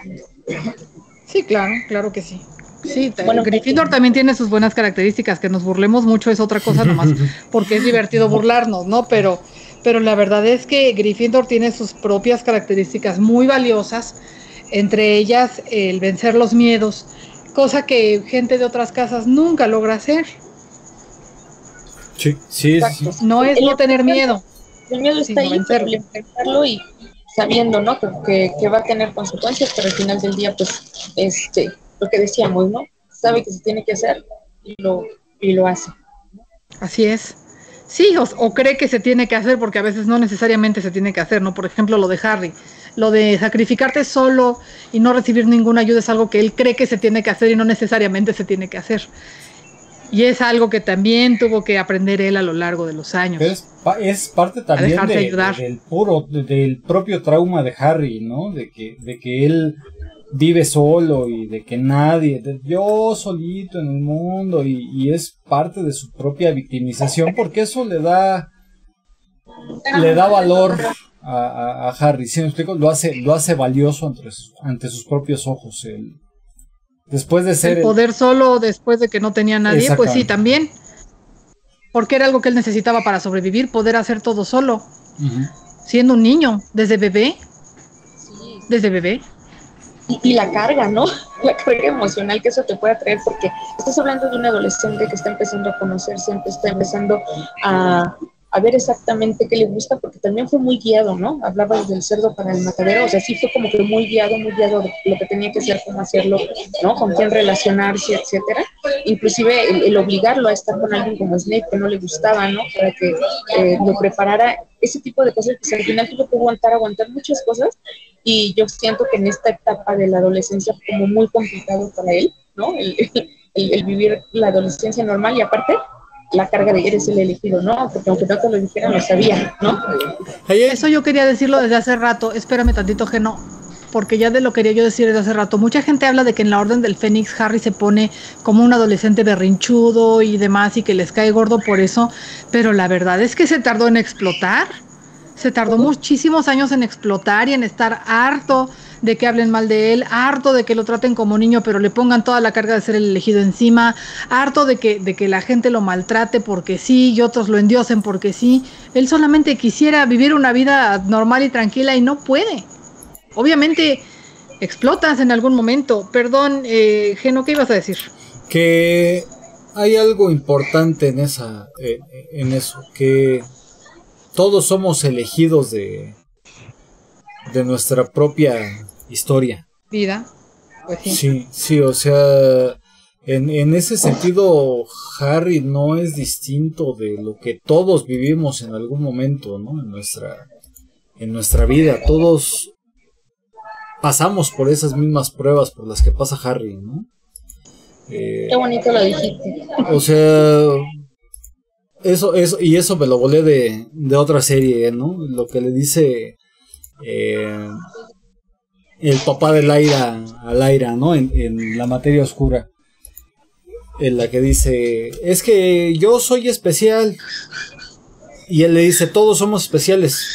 Sí, claro que sí. Sí, bueno, Gryffindor también tiene sus buenas características, que nos burlemos mucho es otra cosa nomás, porque es divertido burlarnos, ¿no? Pero la verdad es que Gryffindor tiene sus propias características muy valiosas, entre ellas el vencer los miedos, cosa que gente de otras casas nunca logra hacer. Sí. No es no tener miedo. El miedo está ahí, enfrentarlo y sabiendo, ¿no? Que va a tener consecuencias, pero al final del día, pues, lo que decíamos, ¿no? Sabe que se tiene que hacer y lo hace. Así es. Sí, o cree que se tiene que hacer, porque a veces no necesariamente se tiene que hacer, ¿no? Por ejemplo, lo de Harry, lo de sacrificarte solo y no recibir ninguna ayuda es algo que él cree que se tiene que hacer y no necesariamente se tiene que hacer. Y es algo que también tuvo que aprender él a lo largo de los años. Es parte también del propio trauma de Harry, ¿no? De que él vive solo y de que nadie, yo solito en el mundo, y es parte de su propia victimización, porque eso le da valor a Harry, ¿sí me explico? Lo hace valioso ante sus propios ojos. Después de ser el poder solo después de que no tenía nadie, pues sí, también. Porque era algo que él necesitaba para sobrevivir, poder hacer todo solo. Uh-huh. Siendo un niño, desde bebé. Desde bebé. Y la carga, ¿no? La carga emocional que eso te puede traer, porque estás hablando de un adolescente que está empezando a conocerse, está empezando a ver exactamente qué le gusta, porque también fue muy guiado, ¿no? Hablabas del cerdo para el matadero, o sea, sí fue como que muy guiado de lo que tenía que hacer, cómo hacerlo, ¿no? Con quién relacionarse, etcétera. Inclusive el obligarlo a estar con alguien como Snape, que no le gustaba, ¿no? Para que lo preparara, ese tipo de cosas, pues al final tuvo que aguantar muchas cosas, y yo siento que en esta etapa de la adolescencia fue como muy complicado para él, ¿no? El vivir la adolescencia normal, y aparte la carga de eres el elegido, ¿no? Porque aunque no te lo dijeran, lo sabía, ¿no? Eso yo quería decirlo desde hace rato. Espérame tantito, Geno, porque ya lo quería yo decir desde hace rato. Mucha gente habla de que en la Orden del Fénix Harry se pone como un adolescente berrinchudo y demás, y que les cae gordo por eso, pero la verdad es que se tardó en explotar. Se tardó muchísimos años en explotar y en estar harto de que hablen mal de él, harto de que lo traten como niño, pero le pongan toda la carga de ser el elegido encima, harto de que la gente lo maltrate porque sí y otros lo endiosen porque sí. Él solamente quisiera vivir una vida normal y tranquila y no puede. Obviamente explotas en algún momento. Perdón, Geno, ¿qué ibas a decir? Que hay algo importante en eso, que todos somos elegidos de nuestra propia historia. Vida. Pues sí. Sí, o sea, en ese sentido, Harry no es distinto de lo que todos vivimos en algún momento, ¿no? En nuestra vida. Todos pasamos por esas mismas pruebas por las que pasa Harry, ¿no? Qué bonito lo dijiste. O sea, eso me lo volé de otra serie, ¿no? Lo que le dice el papá de Lyra a Lyra, ¿no? En La Materia Oscura, en la que dice, es que yo soy especial, y él le dice, todos somos especiales.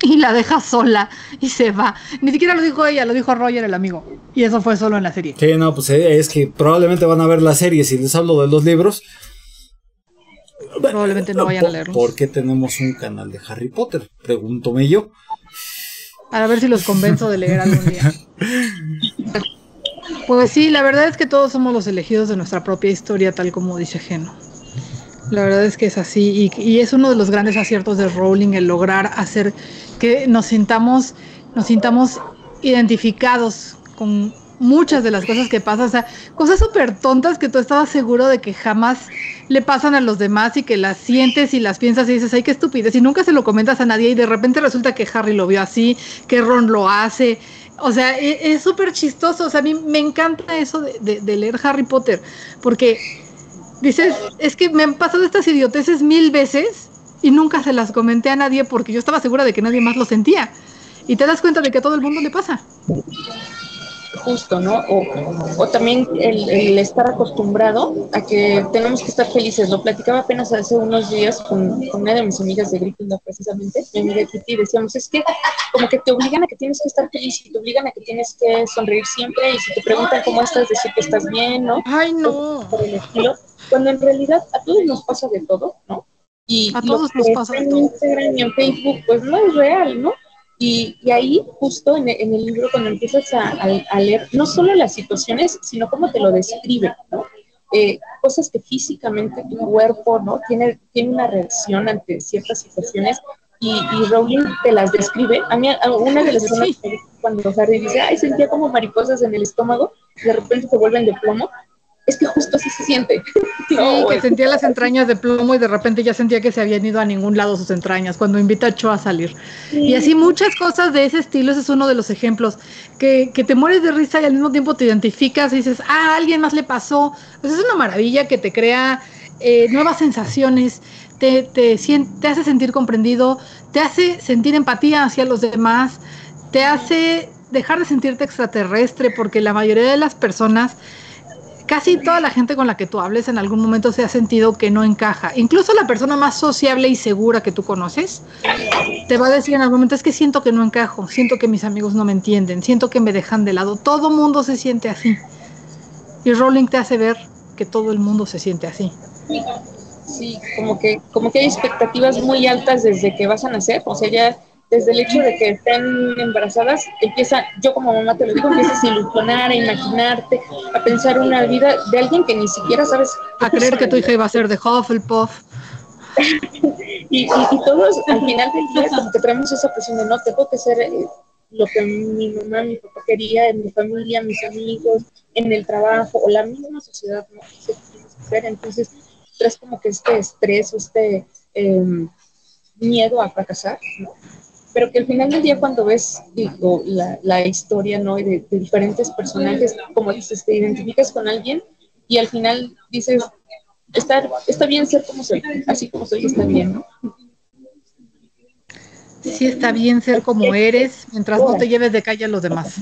Y la deja sola y se va. Ni siquiera lo dijo ella, lo dijo Roger, el amigo. Y eso fue solo en la serie. Sí, no, pues es que probablemente van a ver la serie. Si les hablo de los libros, probablemente no vayan a leerlos. ¿Por qué tenemos un canal de Harry Potter? Pregúntome yo. Para ver si los convenzo de leer algún día. Pues sí, la verdad es que todos somos los elegidos de nuestra propia historia, tal como dice Geno. La verdad es que es así, y es uno de los grandes aciertos de Rowling, el lograr hacer que nos sintamos identificados con muchas de las cosas que pasan, o sea, cosas súper tontas que tú estabas seguro de que jamás le pasan a los demás, y que las sientes y las piensas y dices, ay, qué estupidez, y nunca se lo comentas a nadie, y de repente resulta que Harry lo vio así, que Ron lo hace. O sea, es súper chistoso. O sea, a mí me encanta eso de leer Harry Potter, porque dices, es que me han pasado estas idioteces 1000 veces y nunca se las comenté a nadie porque yo estaba segura de que nadie más lo sentía. Y te das cuenta de que a todo el mundo le pasa. Justo, ¿no? O también el estar acostumbrado a que tenemos que estar felices. Lo platicaba apenas hace unos días con una de mis amigas de Gryffindor, precisamente, mi amiga Kitty, decíamos, es que como que te obligan a que tienes que estar feliz, y te obligan a que tienes que sonreír siempre, y si te preguntan cómo estás, decir que estás bien, ¿no? ¡Ay, no! Por el estilo, cuando en realidad a todos nos pasa de todo, ¿no? Y a todos nos pasa de todo. En Instagram y en Facebook, pues no es real, ¿no? Y ahí, justo en el libro, cuando empiezas a leer, no solo las situaciones, sino cómo te lo describe, ¿no? Cosas que físicamente tu cuerpo, ¿no? Tiene una reacción ante ciertas situaciones, y Rowling te las describe. A mí, una de las escenas que cuando Harry dice, ay, sentía como mariposas en el estómago, y de repente se vuelven de plomo, es que justo así se siente. Sí, no, que sentía las entrañas de plomo, y de repente ya sentía que se habían ido a ningún lado sus entrañas cuando invita a Cho a salir. Sí. Y así muchas cosas de ese estilo. Ese es uno de los ejemplos, que te mueres de risa y al mismo tiempo te identificas y dices, a alguien más le pasó. Pues es una maravilla que te crea nuevas sensaciones, te hace sentir comprendido, te hace sentir empatía hacia los demás, te hace dejar de sentirte extraterrestre, porque la mayoría de las personas, casi toda la gente con la que tú hables en algún momento se ha sentido que no encaja. Incluso la persona más sociable y segura que tú conoces te va a decir en algún momento, es que siento que no encajo, siento que mis amigos no me entienden, siento que me dejan de lado. Todo mundo se siente así. Y Rowling te hace ver que todo el mundo se siente así. Sí, como que hay expectativas muy altas desde que vas a nacer. O sea, ya desde el hecho de que estén embarazadas, yo como mamá te lo digo, empiezas a ilusionar, a imaginarte, a pensar una vida de alguien que ni siquiera sabes. A creer que tu hija iba a ser de Hufflepuff. y todos, al final del día, como que traemos esa presión de no, tengo que ser lo que mi mamá, mi papá quería, en mi familia, mis amigos, en el trabajo, o la misma sociedad, ¿no? Dice que tienes que ser. Entonces, traes como que este estrés, miedo a fracasar, ¿no? Pero que al final del día cuando ves, digo, la historia, ¿no? De diferentes personajes, como dices, te identificas con alguien y al final dices, está bien ser como soy, así como soy está bien, ¿no? Sí, está bien ser como eres, mientras no te lleves de calle a los demás.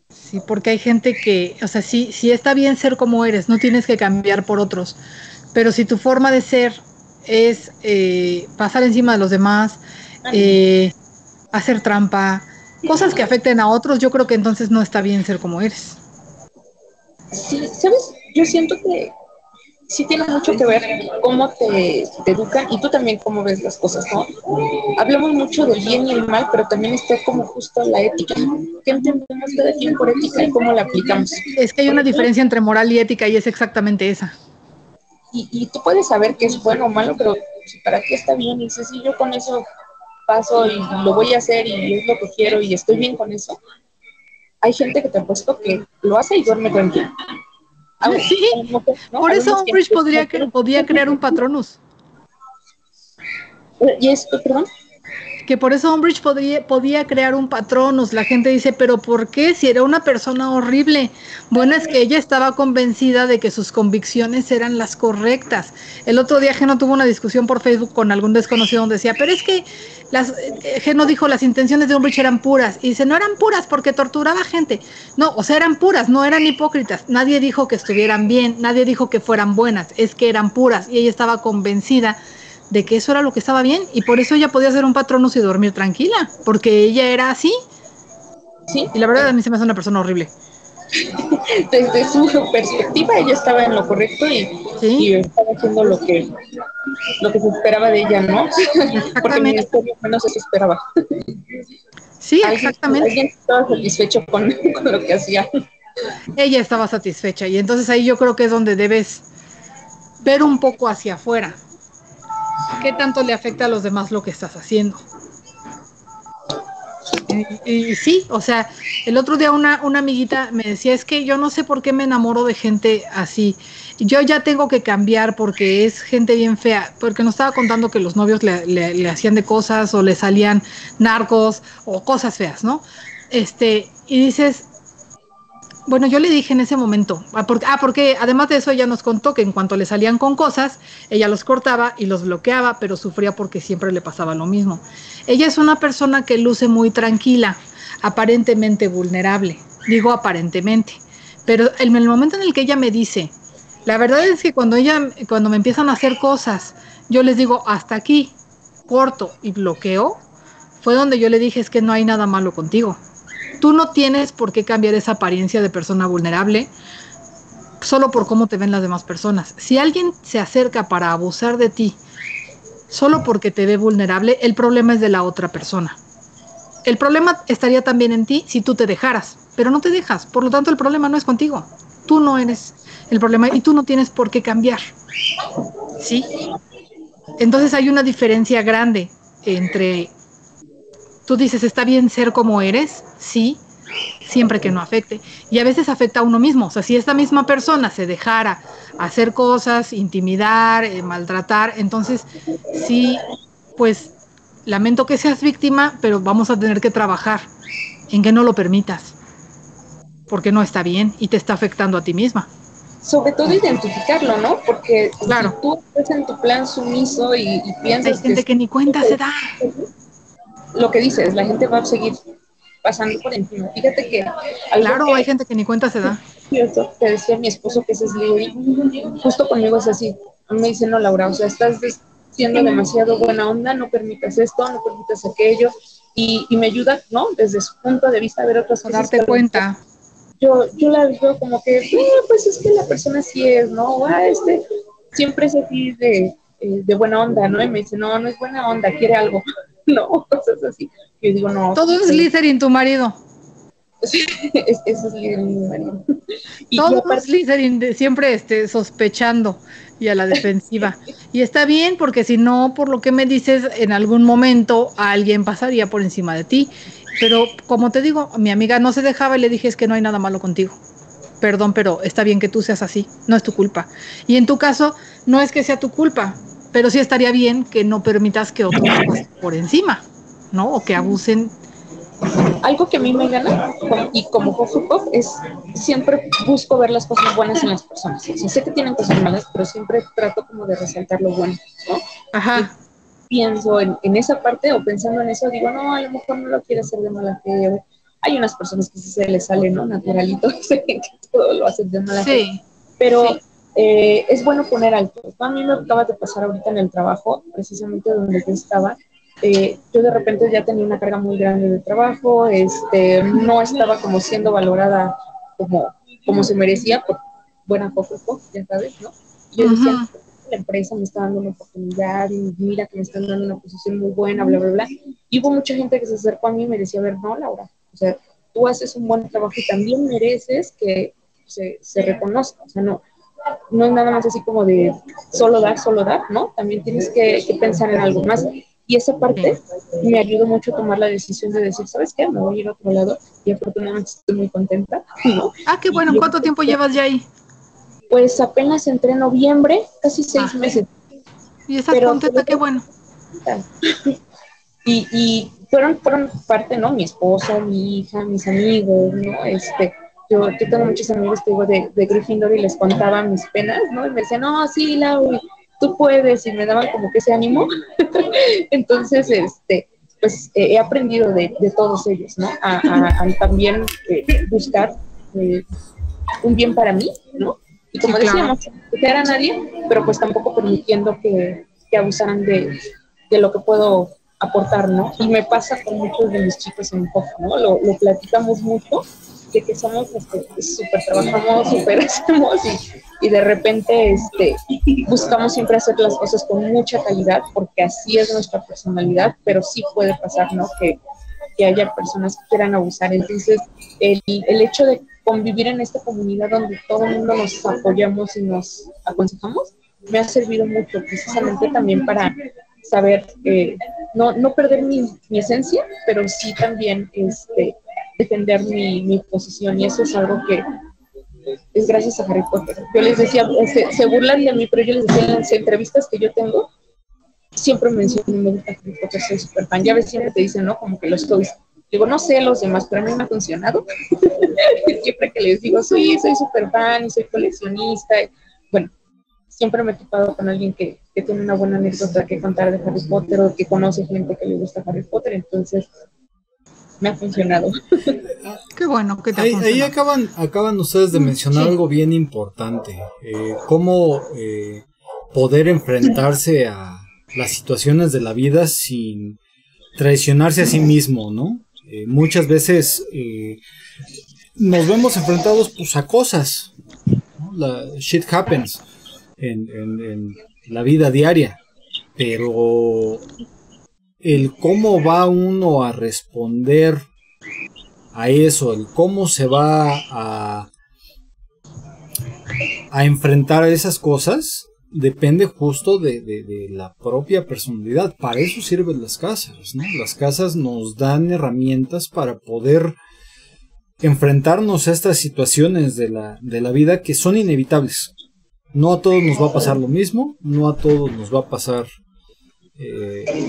Sí, porque hay gente que, o sea, sí está bien ser como eres, no tienes que cambiar por otros, pero si tu forma de ser es pasar encima de los demás, hacer trampa, cosas que afecten a otros, yo creo que entonces no está bien ser como eres. Sí, ¿sabes? Yo siento que sí tiene mucho que ver cómo te educan y tú también cómo ves las cosas, ¿no? Hablamos mucho del bien y el mal, pero también está como justo la ética. ¿Qué entendemos cada quien por ética y cómo la aplicamos? Es que hay una diferencia entre moral y ética y es exactamente esa. Y tú puedes saber que es bueno o malo, pero si para ti está bien y dices, sí, yo con eso paso y lo voy a hacer y es lo que quiero y estoy bien con eso. Hay gente que te ha puesto que lo hace y duerme tranquilo. Sí, ¿no? Por eso Umbridge podía crear un Patronus. ¿Y esto, perdón? Que por eso Umbridge podía crear un Patronus. La gente dice, ¿pero por qué? Si era una persona horrible. Bueno, es que ella estaba convencida de que sus convicciones eran las correctas. El otro día Geno tuvo una discusión por Facebook con algún desconocido donde decía, pero es que Geno dijo las intenciones de Umbridge eran puras. Y dice, no eran puras porque torturaba gente. No, o sea, eran puras, no eran hipócritas. Nadie dijo que estuvieran bien, nadie dijo que fueran buenas, es que eran puras. Y ella estaba convencida de que eso era lo que estaba bien y por eso ella podía ser un Patronus y dormir tranquila, porque ella era así. Sí. Y la verdad a mí se me hace una persona horrible. Desde su perspectiva ella estaba en lo correcto y estaba haciendo lo que se esperaba de ella, ¿no? Porque el ministerio menos se esperaba. Sí, exactamente. Alguien estaba satisfecho con lo que hacía. Ella estaba satisfecha y entonces ahí yo creo que es donde debes ver un poco hacia afuera. ¿Qué tanto le afecta a los demás lo que estás haciendo? Y sí, o sea, el otro día una amiguita me decía, es que yo no sé por qué me enamoro de gente así. Yo ya tengo que cambiar porque es gente bien fea, porque nos estaba contando que los novios le hacían de cosas o le salían narcos o cosas feas, ¿no? Y dices, bueno, yo le dije en ese momento, porque además de eso ella nos contó que en cuanto le salían con cosas, ella los cortaba y los bloqueaba, pero sufría porque siempre le pasaba lo mismo. Ella es una persona que luce muy tranquila, aparentemente vulnerable, digo aparentemente, pero en el momento en el que ella me dice, la verdad es que cuando me empiezan a hacer cosas, yo les digo hasta aquí, corto y bloqueo, fue donde yo le dije es que no hay nada malo contigo. Tú no tienes por qué cambiar esa apariencia de persona vulnerable solo por cómo te ven las demás personas. Si alguien se acerca para abusar de ti solo porque te ve vulnerable, el problema es de la otra persona. El problema estaría también en ti si tú te dejaras, pero no te dejas. Por lo tanto, el problema no es contigo. Tú no eres el problema y tú no tienes por qué cambiar. ¿Sí? Entonces hay una diferencia grande entre... Tú dices, ¿está bien ser como eres? Sí, siempre que no afecte. Y a veces afecta a uno mismo. O sea, si esta misma persona se dejara hacer cosas, intimidar, maltratar, entonces sí, pues lamento que seas víctima, pero vamos a tener que trabajar en que no lo permitas, porque no está bien y te está afectando a ti misma. Sobre todo identificarlo, ¿no? Porque claro, si tú estás en tu plan sumiso y piensas hay gente que ni cuenta se da. Lo que dices, la gente va a seguir pasando por encima. Fíjate que... Claro, hay gente que ni cuenta se da. Cierto, te decía mi esposo que ese es Lili, justo conmigo es así. Me dice, no, Laura, o sea, estás siendo demasiado buena onda, no permitas esto, no permitas aquello, y me ayuda, ¿no? Desde su punto de vista a ver otras cosas. A darte cuenta. Yo la veo como que, pues es que la persona sí es, ¿no? Siempre es así de de buena onda, ¿no? Y me dice, no, no es buena onda, quiere algo. No, cosas así. Yo digo, no. Todo es Slytherin, tu marido. Sí, eso es Slytherin, mi marido. Todo es Slytherin, siempre sospechando y a la defensiva. Y está bien, porque si no, por lo que me dices, en algún momento alguien pasaría por encima de ti. Pero como te digo, mi amiga no se dejaba y le dije, es que no hay nada malo contigo. Perdón, pero está bien que tú seas así, no es tu culpa. Y en tu caso, no es que sea tu culpa, pero sí estaría bien que no permitas que otros pasen por encima, ¿no? O que abusen. Algo que a mí me gana, y como Hufflepuff, es siempre busco ver las cosas buenas en las personas. O sea, sé que tienen cosas malas, pero siempre trato como de resaltar lo bueno, ¿no? Ajá. Y pienso en esa parte, o pensando en eso, digo, no, a lo mejor no lo quiere hacer de mala fe. Hay unas personas que sí se les sale, ¿no? Naturalito, que todo lo hacen de mala fe. Pero sí. Es bueno poner alto. A mí me acaba de pasar ahorita en el trabajo, precisamente donde yo estaba. Yo de repente ya tenía una carga muy grande de trabajo, no estaba como siendo valorada como se merecía por buena poco, ya sabes, ¿no? Yo decía, la empresa me está dando una oportunidad y mira que me están dando una posición muy buena, bla, bla, bla. Y hubo mucha gente que se acercó a mí y me decía, a ver, no, Laura, o sea, tú haces un buen trabajo y también mereces que se reconozca, o sea, no es nada más así como de solo dar, ¿no? También tienes que pensar en algo más. Y esa parte me ayudó mucho a tomar la decisión de decir, ¿sabes qué? Me voy a ir a otro lado y afortunadamente estoy muy contenta, ¿no? Ah, qué bueno. ¿Cuánto tiempo llevas ya ahí? Pues apenas entré en noviembre, casi 6 meses. ¿Y estás contenta? Qué bueno. Y fueron parte, ¿no? Mi esposo, mi hija, mis amigos, ¿no? Yo tengo muchos amigos, te digo, de Gryffindor y les contaba mis penas, ¿no? Y me decían, no, sí, Lau, tú puedes, y me daban como que ese ánimo. Entonces, pues he aprendido de todos ellos, ¿no? A también buscar un bien para mí, ¿no? Y como decíamos, no proteger a nadie, pero pues tampoco permitiendo que abusaran de lo que puedo aportar, ¿no? Y me pasa con muchos de mis chicos en Puff, ¿no? Lo platicamos mucho, de que somos, súper trabajamos, súper hacemos, y de repente, buscamos siempre hacer las cosas con mucha calidad, porque así es nuestra personalidad, pero sí puede pasar, ¿no? Que haya personas que quieran abusar. Entonces, el hecho de convivir en esta comunidad donde todo el mundo nos apoyamos y nos aconsejamos, me ha servido mucho, precisamente también para saber, no perder mi esencia, pero sí también defender mi posición, y eso es algo que es gracias a Harry Potter. Yo les decía, se burlan de mí, pero yo les decía en las entrevistas que yo tengo, siempre menciono, me gusta Harry Potter, soy súper fan. Ya ves, siempre te dicen, ¿no? Como que los estoy. Digo, no sé los demás, pero a mí me ha funcionado. Siempre que les digo, sí, soy súper fan y soy coleccionista. Bueno, siempre me he topado con alguien que tiene una buena anécdota que contar de Harry Potter, o que conoce gente que le gusta Harry Potter, entonces me ha funcionado. Qué bueno que te ahí acaban ustedes de mencionar algo bien importante, cómo poder enfrentarse a las situaciones de la vida sin traicionarse a sí mismo, ¿no? Muchas veces nos vemos enfrentados, pues, a cosas, ¿no? Shit happens en la vida diaria, pero el cómo va uno a responder a eso, el cómo se va a enfrentar a esas cosas, depende justo de la propia personalidad. Para eso sirven las casas, ¿no? Las casas nos dan herramientas para poder enfrentarnos a estas situaciones de la vida que son inevitables. No a todos nos va a pasar lo mismo, no a todos nos va a pasar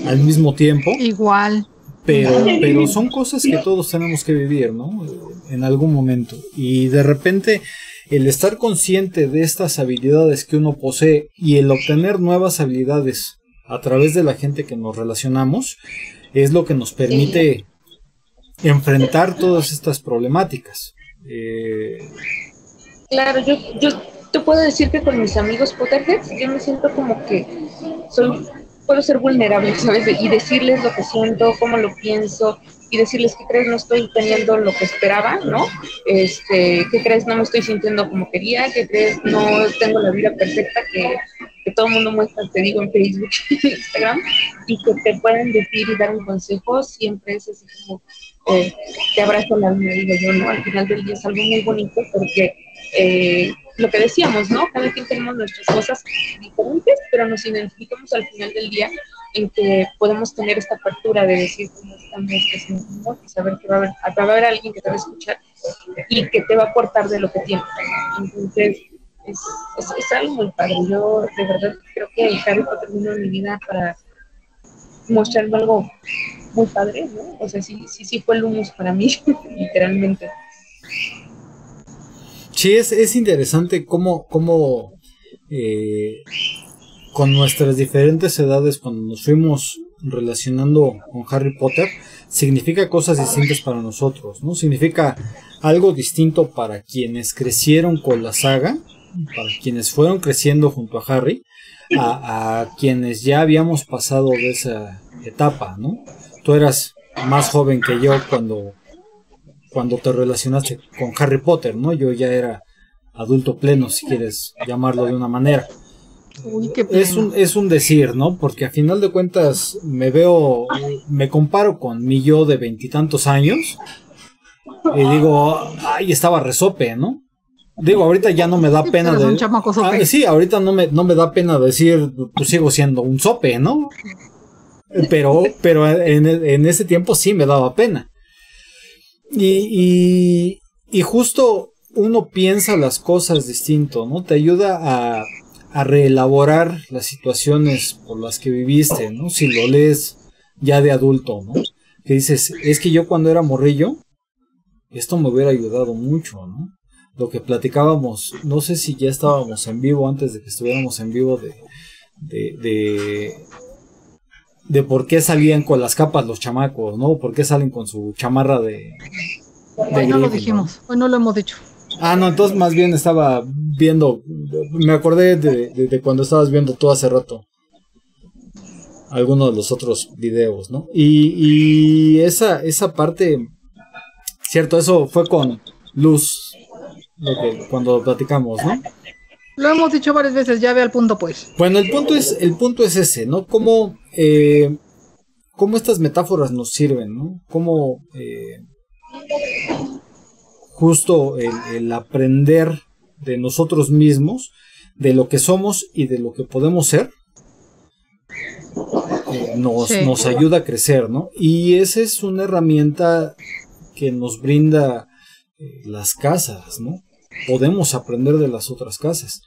al mismo tiempo. Igual. Pero son cosas que todos tenemos que vivir, ¿no? En algún momento. Y de repente, el estar consciente de estas habilidades que uno posee y el obtener nuevas habilidades a través de la gente que nos relacionamos, es lo que nos permite enfrentar todas estas problemáticas. Claro, yo te puedo decir que con mis amigos Potterheads yo me siento como que soy puedo ser vulnerable, ¿sabes? Y decirles lo que siento, cómo lo pienso, y decirles, ¿qué crees? No estoy teniendo lo que esperaba, ¿no? ¿Qué crees? No me estoy sintiendo como quería, ¿qué crees? No tengo la vida perfecta que todo el mundo muestra, te digo, en Facebook, en Instagram, y que te pueden decir y dar un consejo, siempre es así como, te abrazo el alma, digo yo, ¿no? Al final del día es algo muy bonito porque lo que decíamos, ¿no? Cada quien tenemos nuestras cosas diferentes, pero nos identificamos al final del día en que podemos tener esta apertura de decir cómo estamos, qué sentimos, y saber que va a haber alguien que te va a escuchar y que te va a aportar de lo que tienes. Entonces, es algo muy padre. Yo de verdad creo que Harry Potter vino en mi vida para mostrarme algo muy padre, ¿no? O sea, sí fue el humus para mí, literalmente. Sí, es interesante cómo con nuestras diferentes edades, cuando nos fuimos relacionando con Harry Potter, significa cosas distintas para nosotros, ¿no? Significa algo distinto para quienes crecieron con la saga, para quienes fueron creciendo junto a Harry, a quienes ya habíamos pasado de esa etapa, ¿no? Tú eras más joven que yo cuando te relacionaste con Harry Potter, ¿no? Yo ya era adulto pleno, si quieres llamarlo de una manera. Uy, qué es un decir, ¿no? Porque a final de cuentas me comparo con mi yo de 20 años y digo, ay, estaba resope, ¿no? Digo, ahorita ya no me da pena de... un chamaco sope. Sí, ahorita no me da pena decir, pues sigo siendo un sope, ¿no? Pero en ese tiempo sí me daba pena. Y justo uno piensa las cosas distinto, ¿no? Te ayuda a reelaborar las situaciones por las que viviste, ¿no? Si lo lees ya de adulto, ¿no? Que dices, es que yo cuando era morrillo, esto me hubiera ayudado mucho, ¿no? Lo que platicábamos, no sé si ya estábamos en vivo antes de que estuviéramos en vivo de por qué salían con las capas los chamacos, ¿no? ¿Por qué salen con su chamarra de hoy no lo dijimos, hoy no lo hemos dicho. Ah, no, entonces más bien estaba viendo, me acordé de cuando estabas viendo tú hace rato algunos de los otros videos, ¿no? Y esa parte, cierto, eso fue con Luz, cuando platicamos, ¿no? Lo hemos dicho varias veces, ya ve al punto, pues. Bueno, el punto es ese, ¿no? Cómo estas metáforas nos sirven, ¿no? Cómo justo el aprender de nosotros mismos, de lo que somos y de lo que podemos ser, nos ayuda a crecer, ¿no? Y esa es una herramienta que nos brinda las casas, ¿no? Podemos aprender de las otras casas.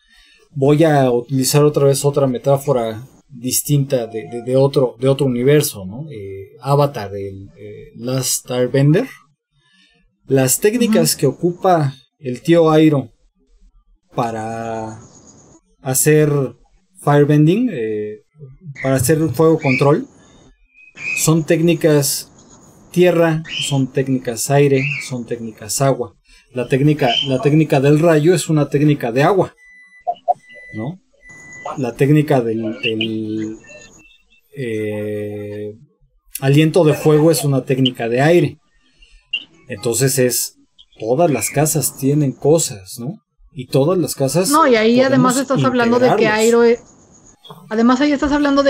Voy a utilizar otra vez otra metáfora distinta de otro universo, ¿no? Avatar, el Last Airbender. Las técnicas que ocupa el tío Airo para hacer firebending, para hacer fuego control, son técnicas tierra, son técnicas aire, son técnicas agua. La técnica del rayo es una técnica de agua, ¿no? La técnica del aliento de fuego es una técnica de aire. Entonces todas las casas tienen cosas, ¿no? Y todas las casas... No, y ahí además estás hablando de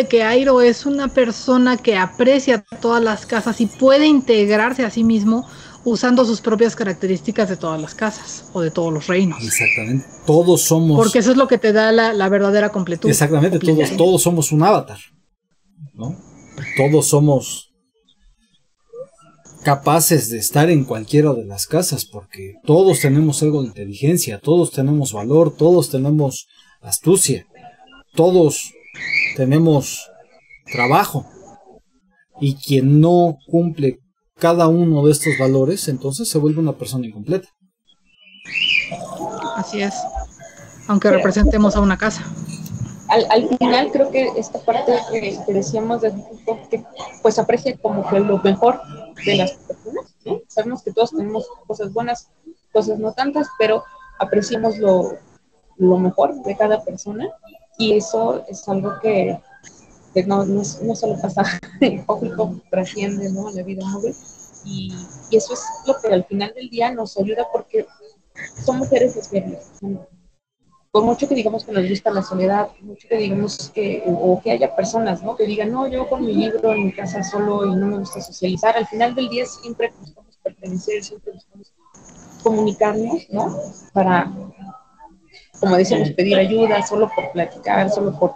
que Airo es una persona que aprecia todas las casas y puede integrarse a sí mismo usando sus propias características de todas las casas o de todos los reinos. Exactamente. Todos somos... Porque eso es lo que te da la verdadera completud. Exactamente, todos somos un avatar, ¿no? Todos somos capaces de estar en cualquiera de las casas, porque todos tenemos algo de inteligencia, todos tenemos valor, todos tenemos astucia, todos tenemos trabajo, y quien no cumple cada uno de estos valores, entonces se vuelve una persona incompleta. Así es, aunque representemos a una casa. Al final creo que esta parte que decíamos de que pues aprecia como que lo mejor de las personas, ¿no? Sabemos que todos tenemos cosas buenas, cosas no tantas, pero apreciamos lo mejor de cada persona, y eso es algo que que no solo pasa en Hufflepuff, trasciende, ¿no?, a la vida móvil, y eso es lo que al final del día nos ayuda porque somos seres sociales, ¿no? Por mucho que digamos que nos gusta la soledad, por mucho que digamos o que haya personas, ¿no?, que digan, no, yo con mi libro en mi casa solo y no me gusta socializar, al final del día siempre buscamos pertenecer, siempre buscamos comunicarnos, ¿no?, para, como decimos, pedir ayuda, solo por platicar, solo por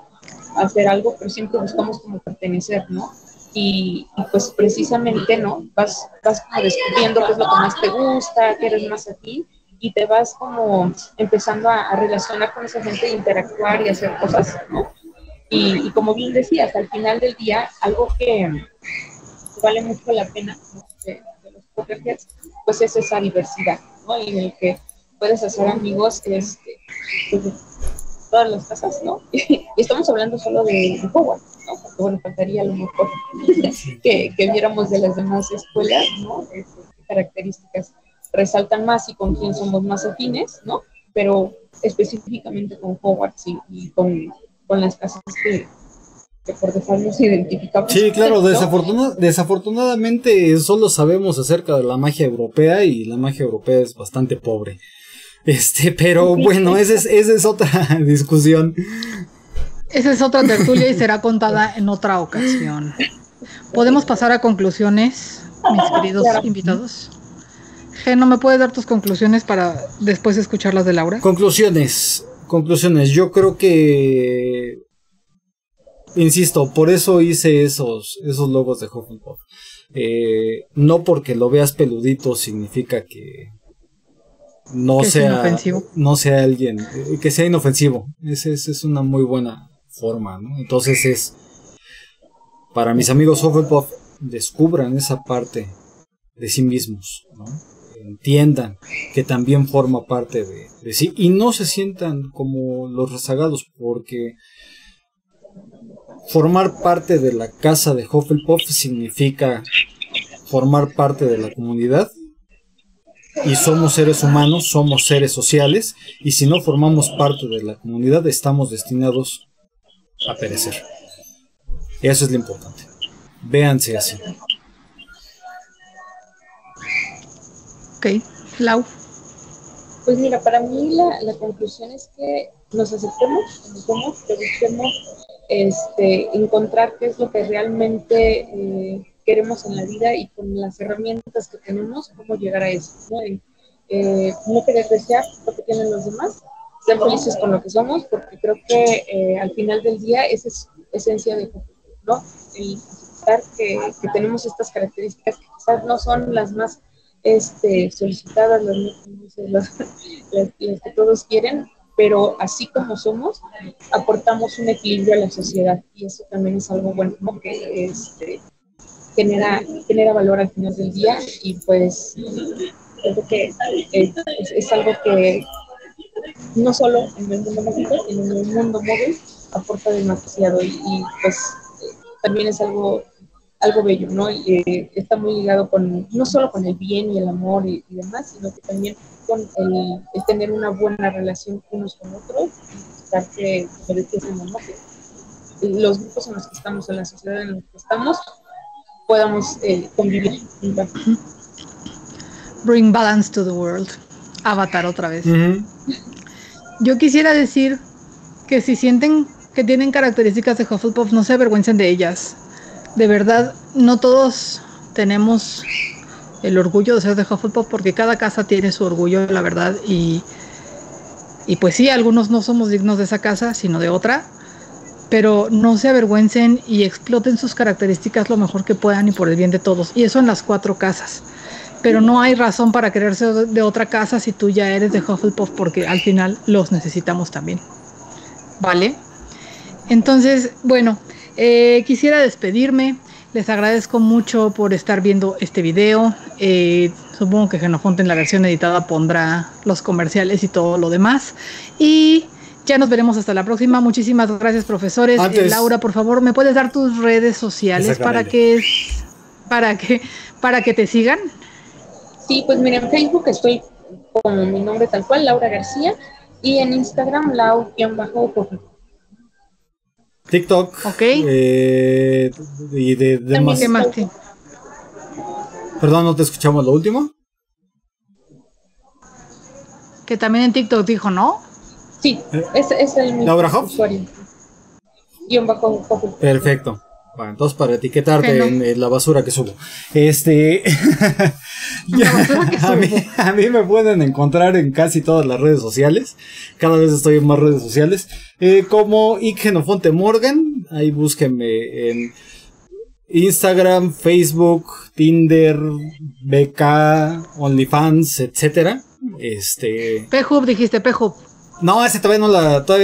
hacer algo, pero siempre buscamos como pertenecer, ¿no? Y pues precisamente, ¿no?, vas como descubriendo qué es lo que más te gusta, qué eres más a ti, y te vas como empezando a relacionar con esa gente, interactuar y hacer cosas, ¿no? Y como bien decías, al final del día, algo que vale mucho la pena, ¿no?, de los Potterheads, pues es esa diversidad, ¿no?, en el que puedes hacer amigos pues, de todas las casas, ¿no? Y estamos hablando solo de Hogwarts, ¿no? Porque, bueno, faltaría a lo mejor que viéramos de las demás escuelas, ¿no? Qué características resaltan más y con quién somos más afines, ¿no? Pero específicamente con Hogwarts y con las casas que por default nos identificamos. Sí, claro, ¿no? Desafortunadamente solo sabemos acerca de la magia europea y la magia europea es bastante pobre. Pero bueno, esa es otra discusión. Esa es otra tertulia y será contada en otra ocasión. ¿Podemos pasar a conclusiones, mis queridos invitados? ¿No me puedes dar tus conclusiones para después escuchar las de Laura? Conclusiones. Yo creo que, insisto, por eso hice esos logos de Hufflepuff. No porque lo veas peludito significa que no sea alguien que sea inofensivo. Esa es una muy buena forma, ¿no? Entonces para mis amigos Hufflepuff, descubran esa parte de sí mismos, ¿no? Entiendan que también forma parte de sí y no se sientan como los rezagados, porque formar parte de la casa de Hufflepuff significa formar parte de la comunidad. Y somos seres humanos, somos seres sociales, y si no formamos parte de la comunidad, estamos destinados a perecer. Eso es lo importante. Véanse así. Ok, Lau. Pues mira, para mí la conclusión es que nos aceptemos como somos, que busquemos encontrar qué es lo que realmente queremos en la vida y con las herramientas que tenemos, cómo llegar a eso, ¿no? No querer desear lo que tienen los demás, ser felices con lo que somos, porque creo que al final del día esa es esencia de Hufflepuff, ¿no? El aceptar que tenemos estas características que quizás no son las más solicitadas, las que todos quieren, pero así como somos, aportamos un equilibrio a la sociedad y eso también es algo bueno, ¿no?, que genera valor al final del día y pues creo que es algo que no solo en el mundo mágico, sino en el mundo móvil aporta demasiado y pues también es algo bello, ¿no? Y está muy ligado no solo con el bien y el amor y demás, sino que también con el tener una buena relación unos con otros y buscar que, como decíamos, ¿no?, que los grupos en los que estamos, en la sociedad en la que estamos, podamos convivir. Bring balance to the world. Avatar otra vez. Yo quisiera decir que si sienten que tienen características de Hufflepuff, no se avergüencen de ellas. De verdad, no todos tenemos el orgullo de ser de Hufflepuff porque cada casa tiene su orgullo, la verdad, y pues sí, algunos no somos dignos de esa casa, sino de otra, pero no se avergüencen y exploten sus características lo mejor que puedan y por el bien de todos, y eso en las 4 casas. Pero no hay razón para quererse de otra casa si tú ya eres de Hufflepuff, porque al final los necesitamos también, ¿vale? Entonces, bueno, quisiera despedirme. Les agradezco mucho por estar viendo este video. Supongo que Genofonte en la versión editada pondrá los comerciales y todo lo demás. Y ya nos veremos hasta la próxima. Muchísimas gracias, profesores. Laura, por favor, ¿me puedes dar tus redes sociales para que te sigan? Sí, pues mira, en Facebook estoy con mi nombre tal cual, Laura García, y en Instagram, lau_. TikTok. Ok. Y de demás. ¿Qué más? Perdón, no te escuchamos lo último. Que también en TikTok dijo, ¿no? Sí, es el mismo Laura Hobbs. usuario. _. Perfecto. Bueno, entonces para etiquetarte en la basura que subo. A mí me pueden encontrar en casi todas las redes sociales. Cada vez estoy en más redes sociales. Como Ig_Genofonte Morgan. Ahí búsquenme en Instagram, Facebook, Tinder, BK, OnlyFans, etcétera. P-Hub, dijiste P-Hub. No, ese todavía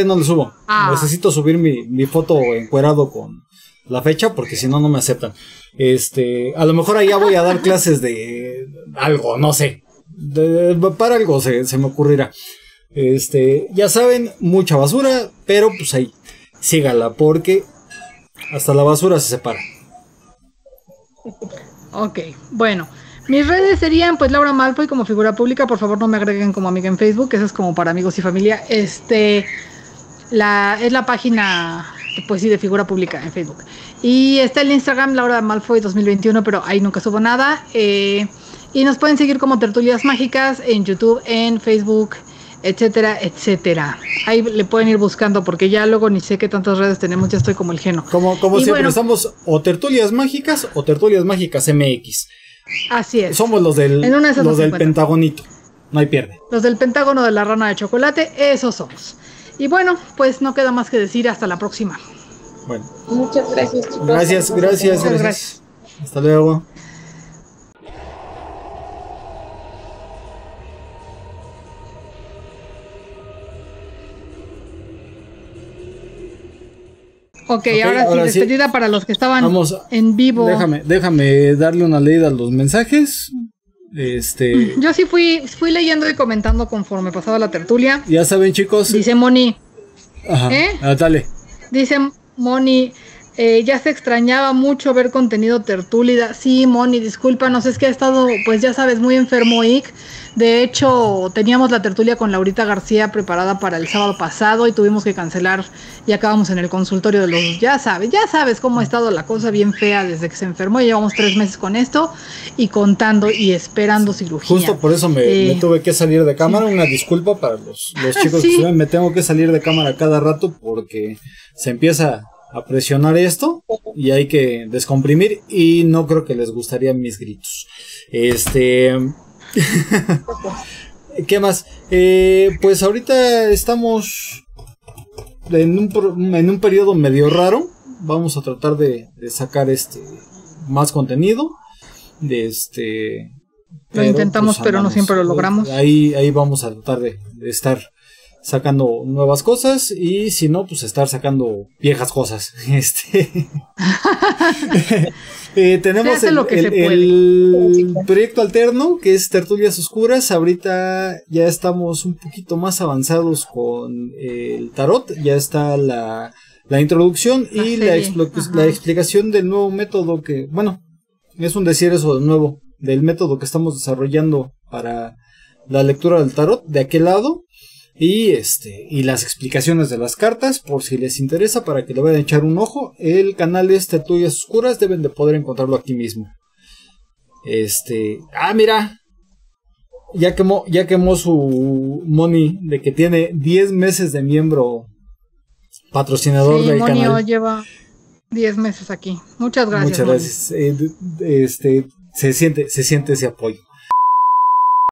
no lo subo. Necesito subir mi foto encuerado con la fecha, porque si no, no me aceptan. A lo mejor allá voy a dar clases de algo, no sé. Para algo se me ocurrirá. Ya saben, mucha basura, pero pues ahí, sígala, porque hasta la basura se separa. Ok, bueno. Mis redes serían, pues, Laura Malfoy como figura pública. Por favor, no me agreguen como amiga en Facebook. Eso es como para amigos y familia. Es la página, pues sí, de figura pública en Facebook. Y está el Instagram, Laura Malfoy 2021, pero ahí nunca subo nada. Y nos pueden seguir como Tertulias Mágicas en YouTube, en Facebook, etcétera, etcétera. Ahí le pueden ir buscando, porque ya luego ni sé qué tantas redes tenemos. Ya estoy como el Geno. Como siempre, estamos o Tertulias Mágicas o Tertulias Mágicas MX. Así es. Somos los del Pentagonito. No hay pierde. Los del Pentágono de la Rana de Chocolate, esos somos. Y bueno, pues no queda más que decir, hasta la próxima. Bueno. Muchas gracias, chicos. Gracias. Hasta luego. Ok, ahora sí, despedida sí. Para los que estaban en vivo. Déjame darle una leída a los mensajes. Yo sí fui leyendo y comentando conforme pasaba la tertulia. Ya saben, chicos. Dice Moni. Ajá. Dale. Dice Moni, ya se extrañaba mucho ver contenido tertúlida. Sí, Moni, discúlpanos, es que ha estado, pues ya sabes, muy enfermo Ick. De hecho, teníamos la tertulia con Laurita García preparada para el sábado pasado y tuvimos que cancelar y acabamos en el consultorio de los... Ya sabes cómo ha estado la cosa, bien fea desde que se enfermó. Llevamos 3 meses con esto y contando y esperando cirugía. Justo por eso me tuve que salir de cámara. Sí. Una disculpa para los chicos que me tengo que salir de cámara cada rato porque se empieza a presionar esto y hay que descomprimir y no creo que les gustarían mis gritos. ¿Qué más? Pues ahorita estamos en un periodo medio raro. Vamos a tratar de sacar más contenido. Lo intentamos, pues, pero no siempre lo logramos. Ahí vamos a tratar de estar sacando nuevas cosas y si no, pues estar sacando viejas cosas. Tenemos el proyecto alterno que es Tertulias Oscuras. Ahorita ya estamos un poquito más avanzados con el tarot. Ya está la introducción y la explicación del nuevo método que, bueno, es un decir eso de nuevo, del método que estamos desarrollando para la lectura del tarot de aquel lado. Y las explicaciones de las cartas, por si les interesa, para que le vayan a echar un ojo. El canal es Tertulias Oscuras, deben de poder encontrarlo aquí mismo. Mira, ya quemó su Moni de que tiene 10 meses de miembro patrocinador del Moni canal. Lleva 10 meses aquí. Muchas gracias. Muchas gracias. Se siente ese apoyo.